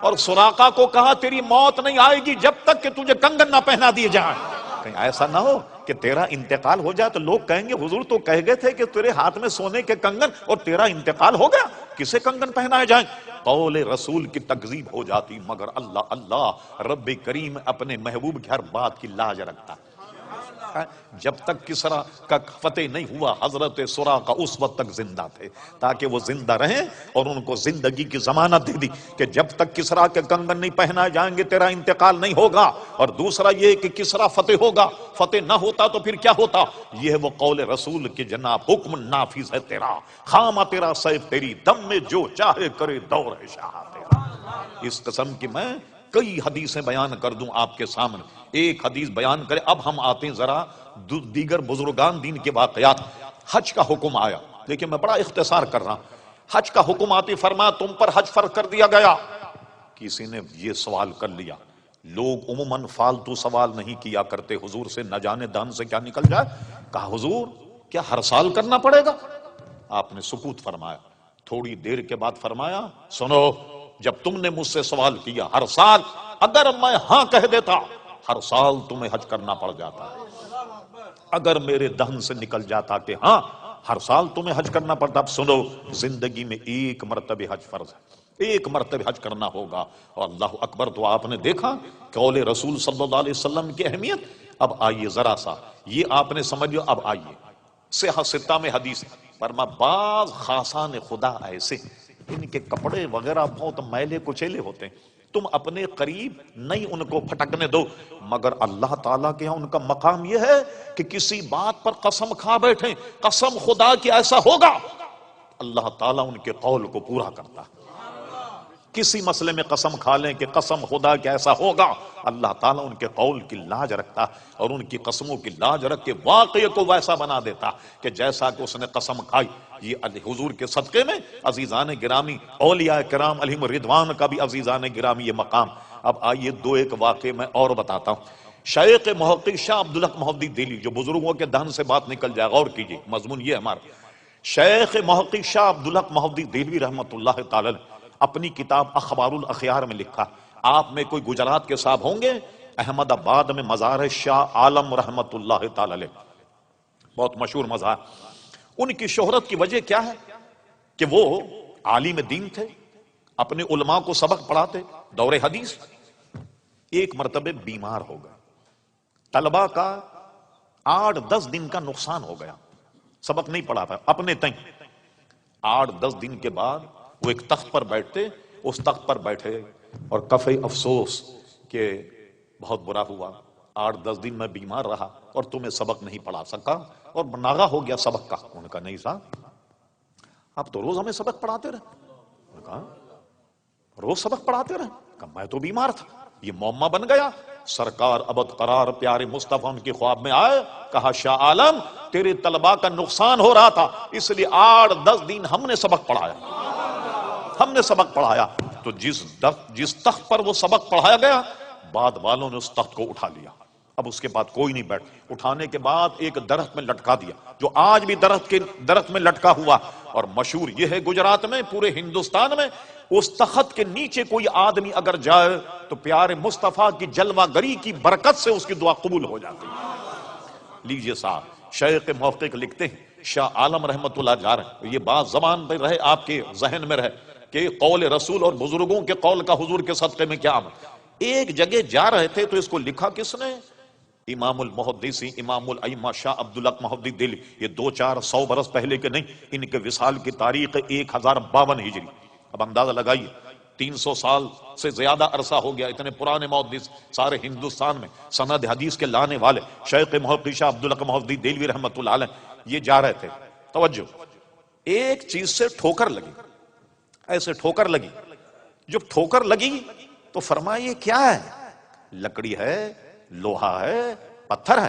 S1: اور سراقہ کو کہا تیری موت نہیں آئے گی جب تک کہ تجھے کنگن نہ پہنا دیے جائیں. کہیں ایسا نہ ہو کہ تیرا انتقال ہو جائے تو لوگ کہیں گے حضور تو کہہ گئے تھے کہ تیرے ہاتھ میں سونے کے کنگن اور تیرا انتقال ہو گیا, کسے کنگن پہنائے جائیں. قول رسول کی تکذیب ہو جاتی, مگر اللہ اللہ رب کریم اپنے محبوب کی ہر بات کی لاج رکھتا. جب تک کسرا کا فتح نہیں ہوا حضرت سراقہ اس وقت تک زندہ تھے تاکہ وہ زندہ رہیں, اور ان کو زندگی کی ضمانت دے دی کہ جب تک کسرا کے کنگن نہیں پہنائے جائیں گے تیرا انتقال نہیں ہوگا. اور دوسرا یہ کہ کسرا فتح ہوگا, فتح نہ ہوتا تو پھر کیا ہوتا. یہ ہے وہ قول رسول کے جناب حکم نافذ ہے تیرا, خامہ تیرا سیف تیری دم میں جو چاہے کرے دور ہے شاہ تیرا. اس قسم کی میں کئی حدیثیں بیان کر دوں آپ کے سامنے, ایک حدیث بیان کرے. اب ہم آتے ہیں ذرا دیگر بزرگان دین کے واقعات. حج کا حکم آیا, دیکھیں میں بڑا اختصار کر رہا ہوں. حج کا حکم آتی فرمایا تم پر حج فرض کر دیا گیا. کسی نے یہ سوال کر لیا, لوگ عموماً فالتو سوال نہیں کیا کرتے حضور سے, نہ جانے دہن سے کیا نکل جائے. کہا حضور کیا ہر سال کرنا پڑے گا؟ آپ نے سکوت فرمایا. تھوڑی دیر کے بعد فرمایا سنو, جب تم نے مجھ سے سوال کیا ہر سال, اگر میں ہاں کہہ دیتا ہر سال تمہیں حج کرنا پڑ جاتا. اگر میرے دہن سے نکل جاتا کہ ہاں ہر سال تمہیں حج کرنا پڑتا. اب سنو, زندگی میں ایک مرتبہ حج فرض ہے, ایک مرتبہ حج کرنا ہوگا. اور اللہ اکبر, تو آپ نے دیکھا قول رسول صلی اللہ علیہ وسلم کی اہمیت. اب آئیے ذرا سا, یہ آپ نے سمجھ لیا. اب آئیے صحیح ستہ میں حدیث فرما بعض خاصان خدا ایسے ان کے کپڑے وغیرہ بہت میلے کچیلے ہوتے ہیں, تم اپنے قریب نہیں ان کو پھٹکنے دو, مگر اللہ تعالیٰ کے ہاں ان کا مقام یہ ہے کہ کسی بات پر قسم کھا بیٹھیں, قسم خدا کی ایسا ہوگا, اللہ تعالیٰ ان کے قول کو پورا کرتا. کسی مسئلے میں قسم کھا لیں کہ قسم خدا کہ ایسا ہوگا, اللہ تعالیٰ ان کے قول کی لاج رکھتا اور ان کی قسموں کی لاج رکھ کے واقعے کو ویسا بنا دیتا کہ جیسا کہ اس نے قسم کھائی. یہ حضور کے صدقے میں عزیزان گرامی, اولیاء کرام علیہم رضوان کا بھی عزیزان گرامی یہ مقام. اب آئیے دو ایک واقعے میں اور بتاتا ہوں. شیخ محقق شاہ عبدالحق محدث دہلوی, جو بزرگوں کے دہن سے بات نکل جائے, غور کیجیے مضمون یہ ہمارا. شیخ محقق شاہ عبدالحق محدث دہلوی رحمۃ اللہ تعالی اپنی کتاب اخبار الاخیار میں لکھا. آپ میں کوئی گجرات کے صاحب ہوں گے, احمد آباد میں مزار ہے شاہ عالم رحمۃ اللہ تعالی علیہ, بہت مشہور مزار. ان کی شہرت کی وجہ کیا ہے کہ وہ عالم دین تھے, اپنے علماء کو سبق پڑھاتے, دور حدیث. ایک مرتبہ بیمار ہو گئے, طلبہ کا 8-10 دن کا نقصان ہو گیا, سبق نہیں پڑھا پایا اپنے تئیں. 8-10 دن کے بعد وہ ایک تخت پر بیٹھتے, اس تخت پر بیٹھے اور کفے افسوس کہ بہت برا ہوا, 8-10 دن میں بیمار رہا اور تمہیں سبق نہیں پڑھا سکا اور ناغہ ہو گیا سبق کا. انہوں نے کہا نہیں صاحب آپ تو روز ہمیں سبق پڑھاتے رہے. انہوں نے کہا روز سبق پڑھاتے رہے. کہا میں تو بیمار تھا, یہ معمہ بن گیا. سرکار ابد قرار پیارے مصطفیٰ ان کے خواب میں آئے, کہا شاہ عالم تیرے طلباء کا نقصان ہو رہا تھا اس لیے 8-10 دن ہم نے سبق پڑھایا, ہم نے سبق پڑھایا. تو جس تخت پر وہ سبق پڑھایا گیا بعد والوں نے اس تخت کو اٹھا لیا. اب اس کے بعد کوئی نہیں بیٹھ, اٹھانے کے بعد ایک درخت میں لٹکا دیا, جو آج بھی درخت میں لٹکا ہوا. اور مشہور یہ ہے گجرات میں, پورے ہندوستان میں, اس تخت کے نیچے کوئی آدمی اگر جائے تو پیارے مصطفیٰ کی جلوہ گری کی برکت سے اس کی دعا قبول ہو جاتی. لیجئے صاحب, شیخ محقق لکھتے ہیں شاہ عالم رحمت اللہ جا رہے ہیں, یہ بات زبان پہ رہے آپ کے ذہن میں رہے کہ قول رسول اور بزرگوں کے قول کا حضور کے صدقے میں کیا عمل. ایک جگہ جا رہے تھے تو اس کو لکھا کس نے؟ امام المحدثین امام الائمہ شاہ عبدالحق محدث دہلوی. یہ 200-400 برس پہلے کے نہیں, ان کے وصال کی تاریخ 1052 ہجری. اب اندازہ لگائیے 300 سال سے زیادہ عرصہ ہو گیا. اتنے پرانے محدث سارے ہندوستان میں سند حدیث کے لانے والے شیخ محقق شاہ عبدالحق محدث دہلوی رحمۃ اللہ علیہ, یہ جا رہے تھے. توجہ, ایک چیز سے ٹھوکر لگی, ایسے ٹھوکر لگی. جب ٹھوکر لگی تو فرمایا یہ کیا ہے؟ لکڑی ہے, لوہا ہے, پتھر ہے.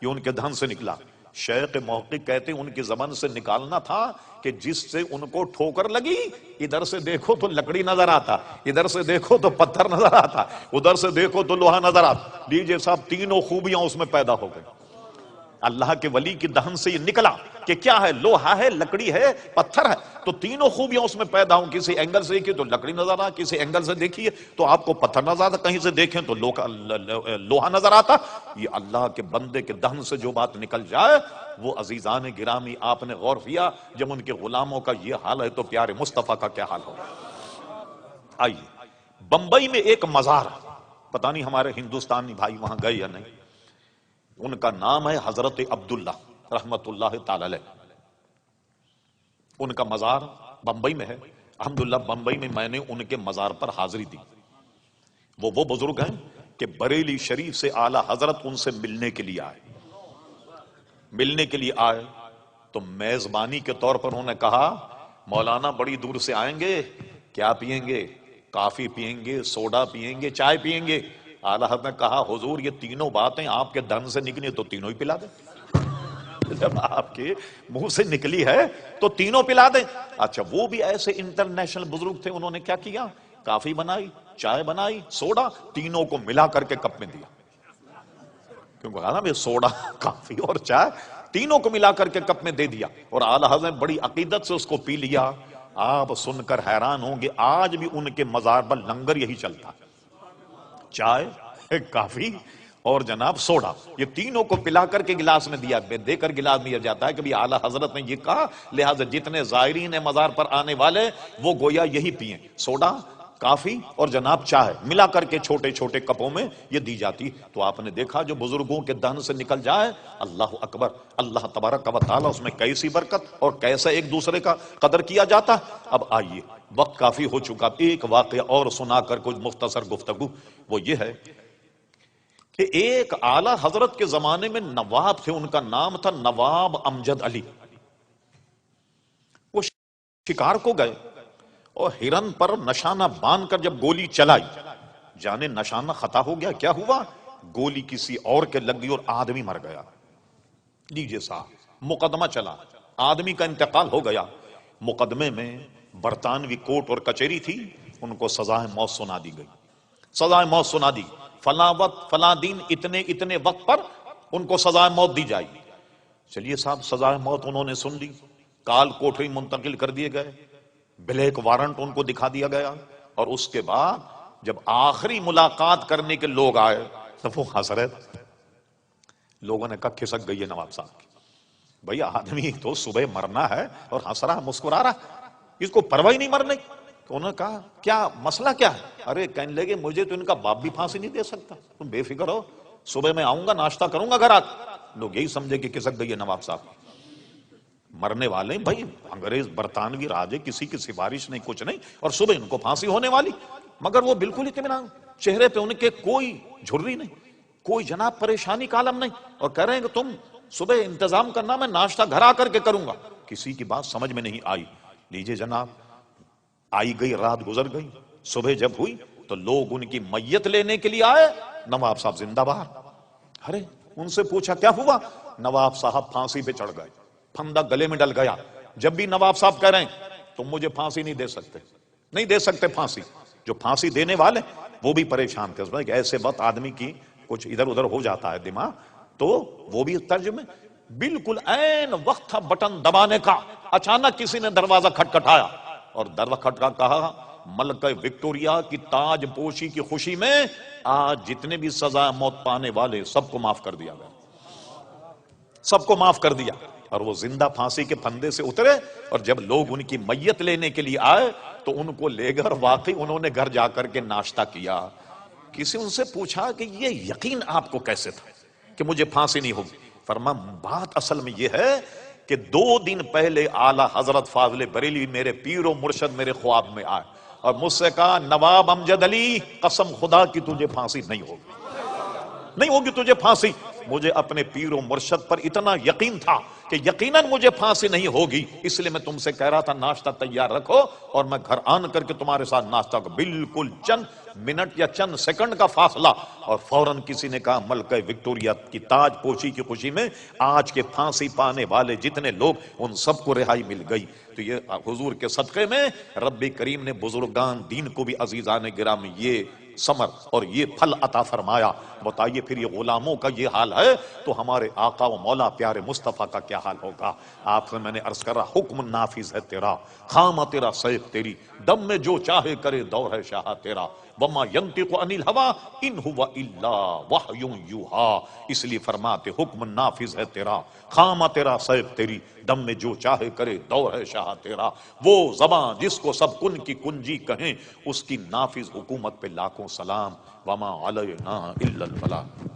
S1: یہ ان کے دہن سے نکلا. شیخ محقق کہتے ہیں ان کی زبان سے نکالنا تھا کہ جس سے ان کو ٹھوکر لگی, ادھر سے دیکھو تو لکڑی نظر آتا, ادھر سے دیکھو تو پتھر نظر آتا, ادھر سے دیکھو تو لوہا نظر آتا. لیجئے صاحب تینوں خوبیاں اس میں پیدا ہو گئی. اللہ کے ولی کی دہن سے یہ نکلا کہ کیا ہے، لوہا ہے، لکڑی ہے، پتھر ہے، تو تینوں خوبیاں اس میں پیدا ہوں. کسی اینگل سے دیکھیے تو لکڑی نظر آ، کسی اینگل سے دیکھیے تو آپ کو پتھر نظر آتا، کہیں سے دیکھیں تو لوہا نظر آتا. یہ اللہ کے بندے کے دہن سے جو بات نکل جائے وہ عزیزان گرامی آپ نے غور کیا جب ان کے غلاموں کا یہ حال ہے تو پیارے مصطفیٰ کا کیا حال ہوگا. آئیے بمبئی میں ایک مزار، پتہ نہیں ہمارے ہندوستانی بھائی وہاں گئے یا نہیں، ان کا نام ہے حضرت عبداللہ رحمت اللہ تعالی علیہ. ان کا مزار بمبئی میں ہے. الحمدللہ بمبئی میں میں نے ان کے مزار پر حاضری دی. وہ بزرگ ہیں کہ بریلی شریف سے اعلیٰ حضرت ان سے ملنے کے لیے آئے تو میزبانی کے طور پر انہوں نے کہا مولانا بڑی دور سے آئیں گے، کیا پیئیں گے؟ کافی پیئیں گے، سوڈا پیئیں گے، چائے پیئیں گے؟ اعلیٰ حضرت نے کہا حضور یہ تینوں باتیں آپ کے دہن سے نکلی تو تینوں ہی پلا دیں. جب آپ کے منہ سے نکلی ہے تو تینوں پلا دیں. اچھا وہ بھی ایسے انٹرنیشنل بزرگ تھے، انہوں نے کیا کیا؟ کافی بنائی، چائے بنائی، سوڈا، تینوں کو ملا کر کے کپ میں دیا. کیونکہ کہا نا سوڈا، کافی اور چائے تینوں کو ملا کر کے کپ میں دے دیا. اور اعلیٰ حضرت نے بڑی عقیدت سے اس کو پی لیا. آپ سن کر حیران ہوں گے آج بھی ان کے مزار پر لنگر یہی چلتا، چائے، کافی اور جناب سوڈا، یہ تینوں کو پلا کر کے گلاس میں دے کر گلاس میں جاتا ہے کہ بھی اعلیٰ حضرت نے یہ کہا لہذا جتنے زائرین مزار پر آنے والے وہ گویا یہی پئیں، سوڈا، کافی اور جناب چائے ملا کر کے چھوٹے چھوٹے کپوں میں یہ دی جاتی. تو آپ نے دیکھا جو بزرگوں کے دہن سے نکل جائے، اللہ اکبر، اللہ تبارک و تعالی اس میں کیسی برکت اور کیسا ایک دوسرے کا قدر کیا جاتا. اب آئیے وقت کافی ہو چکا، ایک واقعہ اور سنا کر کچھ مختصر گفتگو. وہ یہ ہے کہ ایک اعلیٰ حضرت کے زمانے میں نواب تھے، ان کا نام تھا نواب امجد علی. وہ شکار کو گئے اور ہرن پر نشانہ باندھ کر جب گولی چلائی، جانے نشانہ خطا ہو گیا، کیا ہوا؟ گولی کسی اور کے لگ گئی اور آدمی مر گیا. لیجیے صاحب، مقدمہ چلا، آدمی کا انتقال ہو گیا. مقدمے میں برطانوی کوٹ اور کچہری تھی، ان کو سزائے موت سنا دی گئی. سزائے موت سنا دی، فلاں وقت فلاں دن اتنے وقت پر ان کو سزائے موت دی جائے گی. چلیے صاحب سزائے موت انہوں نے سن لی، کال کوٹری منتقل کر دیے گئے، بلیک وارنٹ ان کو دکھا دیا گیا. اور اس کے بعد جب آخری ملاقات کرنے کے لوگ آئے تو وہ ہنس رہے تھے. لوگوں نے کہا کھسک گئی ہے نواب صاحب کی. بھئی آدمی تو صبح مرنا ہے اور ہنس رہا مسکرا رہا، اس کو پرواہ نہیں مرنے. تو انہوں نے کہا کیا مسئلہ کیا ہے؟ ارے کہنے لگے مجھے تو ان کا باپ بھی پھانسی نہیں دے سکتا، تم بے فکر ہو، صبح میں آؤں گا ناشتہ کروں گا گھر آ. لوگ یہی سمجھے کہ کھسک گئی ہے نواب صاحب. مرنے والے بھائی انگریز برطانوی راجے، کسی کی سفارش نہیں، کچھ نہیں، اور صبح ان کو پھانسی ہونے والی. مگر وہ بالکل اطمینان، چہرے پہ ان کے کوئی جھرری نہیں، کوئی جناب پریشانی کا عالم نہیں، اور کہہ رہے ہیں کہ تم صبح انتظام کرنا، میں ناشتہ گھر آ کر کے کروں گا. کسی کی بات سمجھ میں نہیں آئی. لیجئے جناب، آئی گئی رات گزر گئی، صبح جب ہوئی تو لوگ ان کی میت لینے کے لیے آئے. نواب صاحب زندہ باہر. ارے ان سے پوچھا کیا ہوا؟ نواب صاحب پھانسی پہ چڑھ گئے، پھندا گلے میں ڈل گیا. جب بھی نواب صاحب کہہ رہے ہیں تم مجھے پھانسی نہیں دے سکتے پھانسی. جو پھانسی دینے والے وہ بھی پریشان تھے کہ ایسے وقت آدمی کی کچھ ادھر ادھر ہو جاتا ہے دماغ. تو وہ بھی ترجمے بالکل عین وقت تھا بٹن دبانے کا. اچانک کسی نے دروازہ کھٹکھٹایا اور دروازہ کھٹکھٹا کہا ملکہ وکٹوریا کی تاج پوشی کی خوشی میں آج جتنے بھی سزا موت پانے والے سب کو معاف کر دیا گیا، سب کو معاف کر دیا. اور وہ زندہ پھانسی کے پھندے سے اترے اور جب لوگ ان کی میت لینے کے لیے آئے تو ان کو لے گئے اور واقعی انہوں نے گھر جا کر کے ناشتہ کیا. کسی ان سے پوچھا کہ یہ یقین آپ کو کیسے تھا کہ مجھے پھانسی نہیں ہوگی؟ فرما بات اصل میں یہ ہے کہ 2 دن پہلے اعلیٰ حضرت فاضل بریلوی میرے پیر و مرشد میرے خواب میں آئے اور مجھ سے کہا نواب امجد علی قسم خدا کی تجھے پھانسی نہیں ہوگی تجھے پھانسی. مجھے اپنے پیر و مرشد پر اتنا یقین تھا کہ یقیناً مجھے پھانسی نہیں ہوگی، اس لیے میں تم سے کہہ رہا تھا ناشتہ تیار رکھو اور میں گھر آن کر کے تمہارے ساتھ ناشتہ کو. بالکل چند منٹ یا چند سیکنڈ کا فاصلہ اور فوراً کسی نے کہا ملکہ وکٹوریا کی تاج پوشی کی خوشی میں آج کے پھانسی پانے والے جتنے لوگ ان سب کو رہائی مل گئی. تو یہ حضور کے صدقے میں رب کریم نے بزرگان دین کو بھی عزیزان گرامی یہ ثمر اور یہ پھل عطا فرمایا. بتائیے پھر یہ غلاموں کا یہ حال ہے تو ہمارے آقا و مولا پیارے مصطفیٰ کا کیا حال ہوگا. آپ سے میں نے عرض کر رہا حکم نافذ ہے تیرا، خامہ تیرا سیف تیری، دم میں جو چاہے کرے دور ہے شاہ تیرا. وما ينطق عن الهوى ان هو الا وحی یوحی. اس لیے فرماتے حکم نافذ ہے تیرا، خامہ تیرا سیف تیری، دم میں جو چاہے کرے دور ہے شاہ تیرا. وہ زبان جس کو سب کن کی کنجی کہیں، اس کی نافذ حکومت پہ لاکھوں سلام. وما علینا الا البلاغ.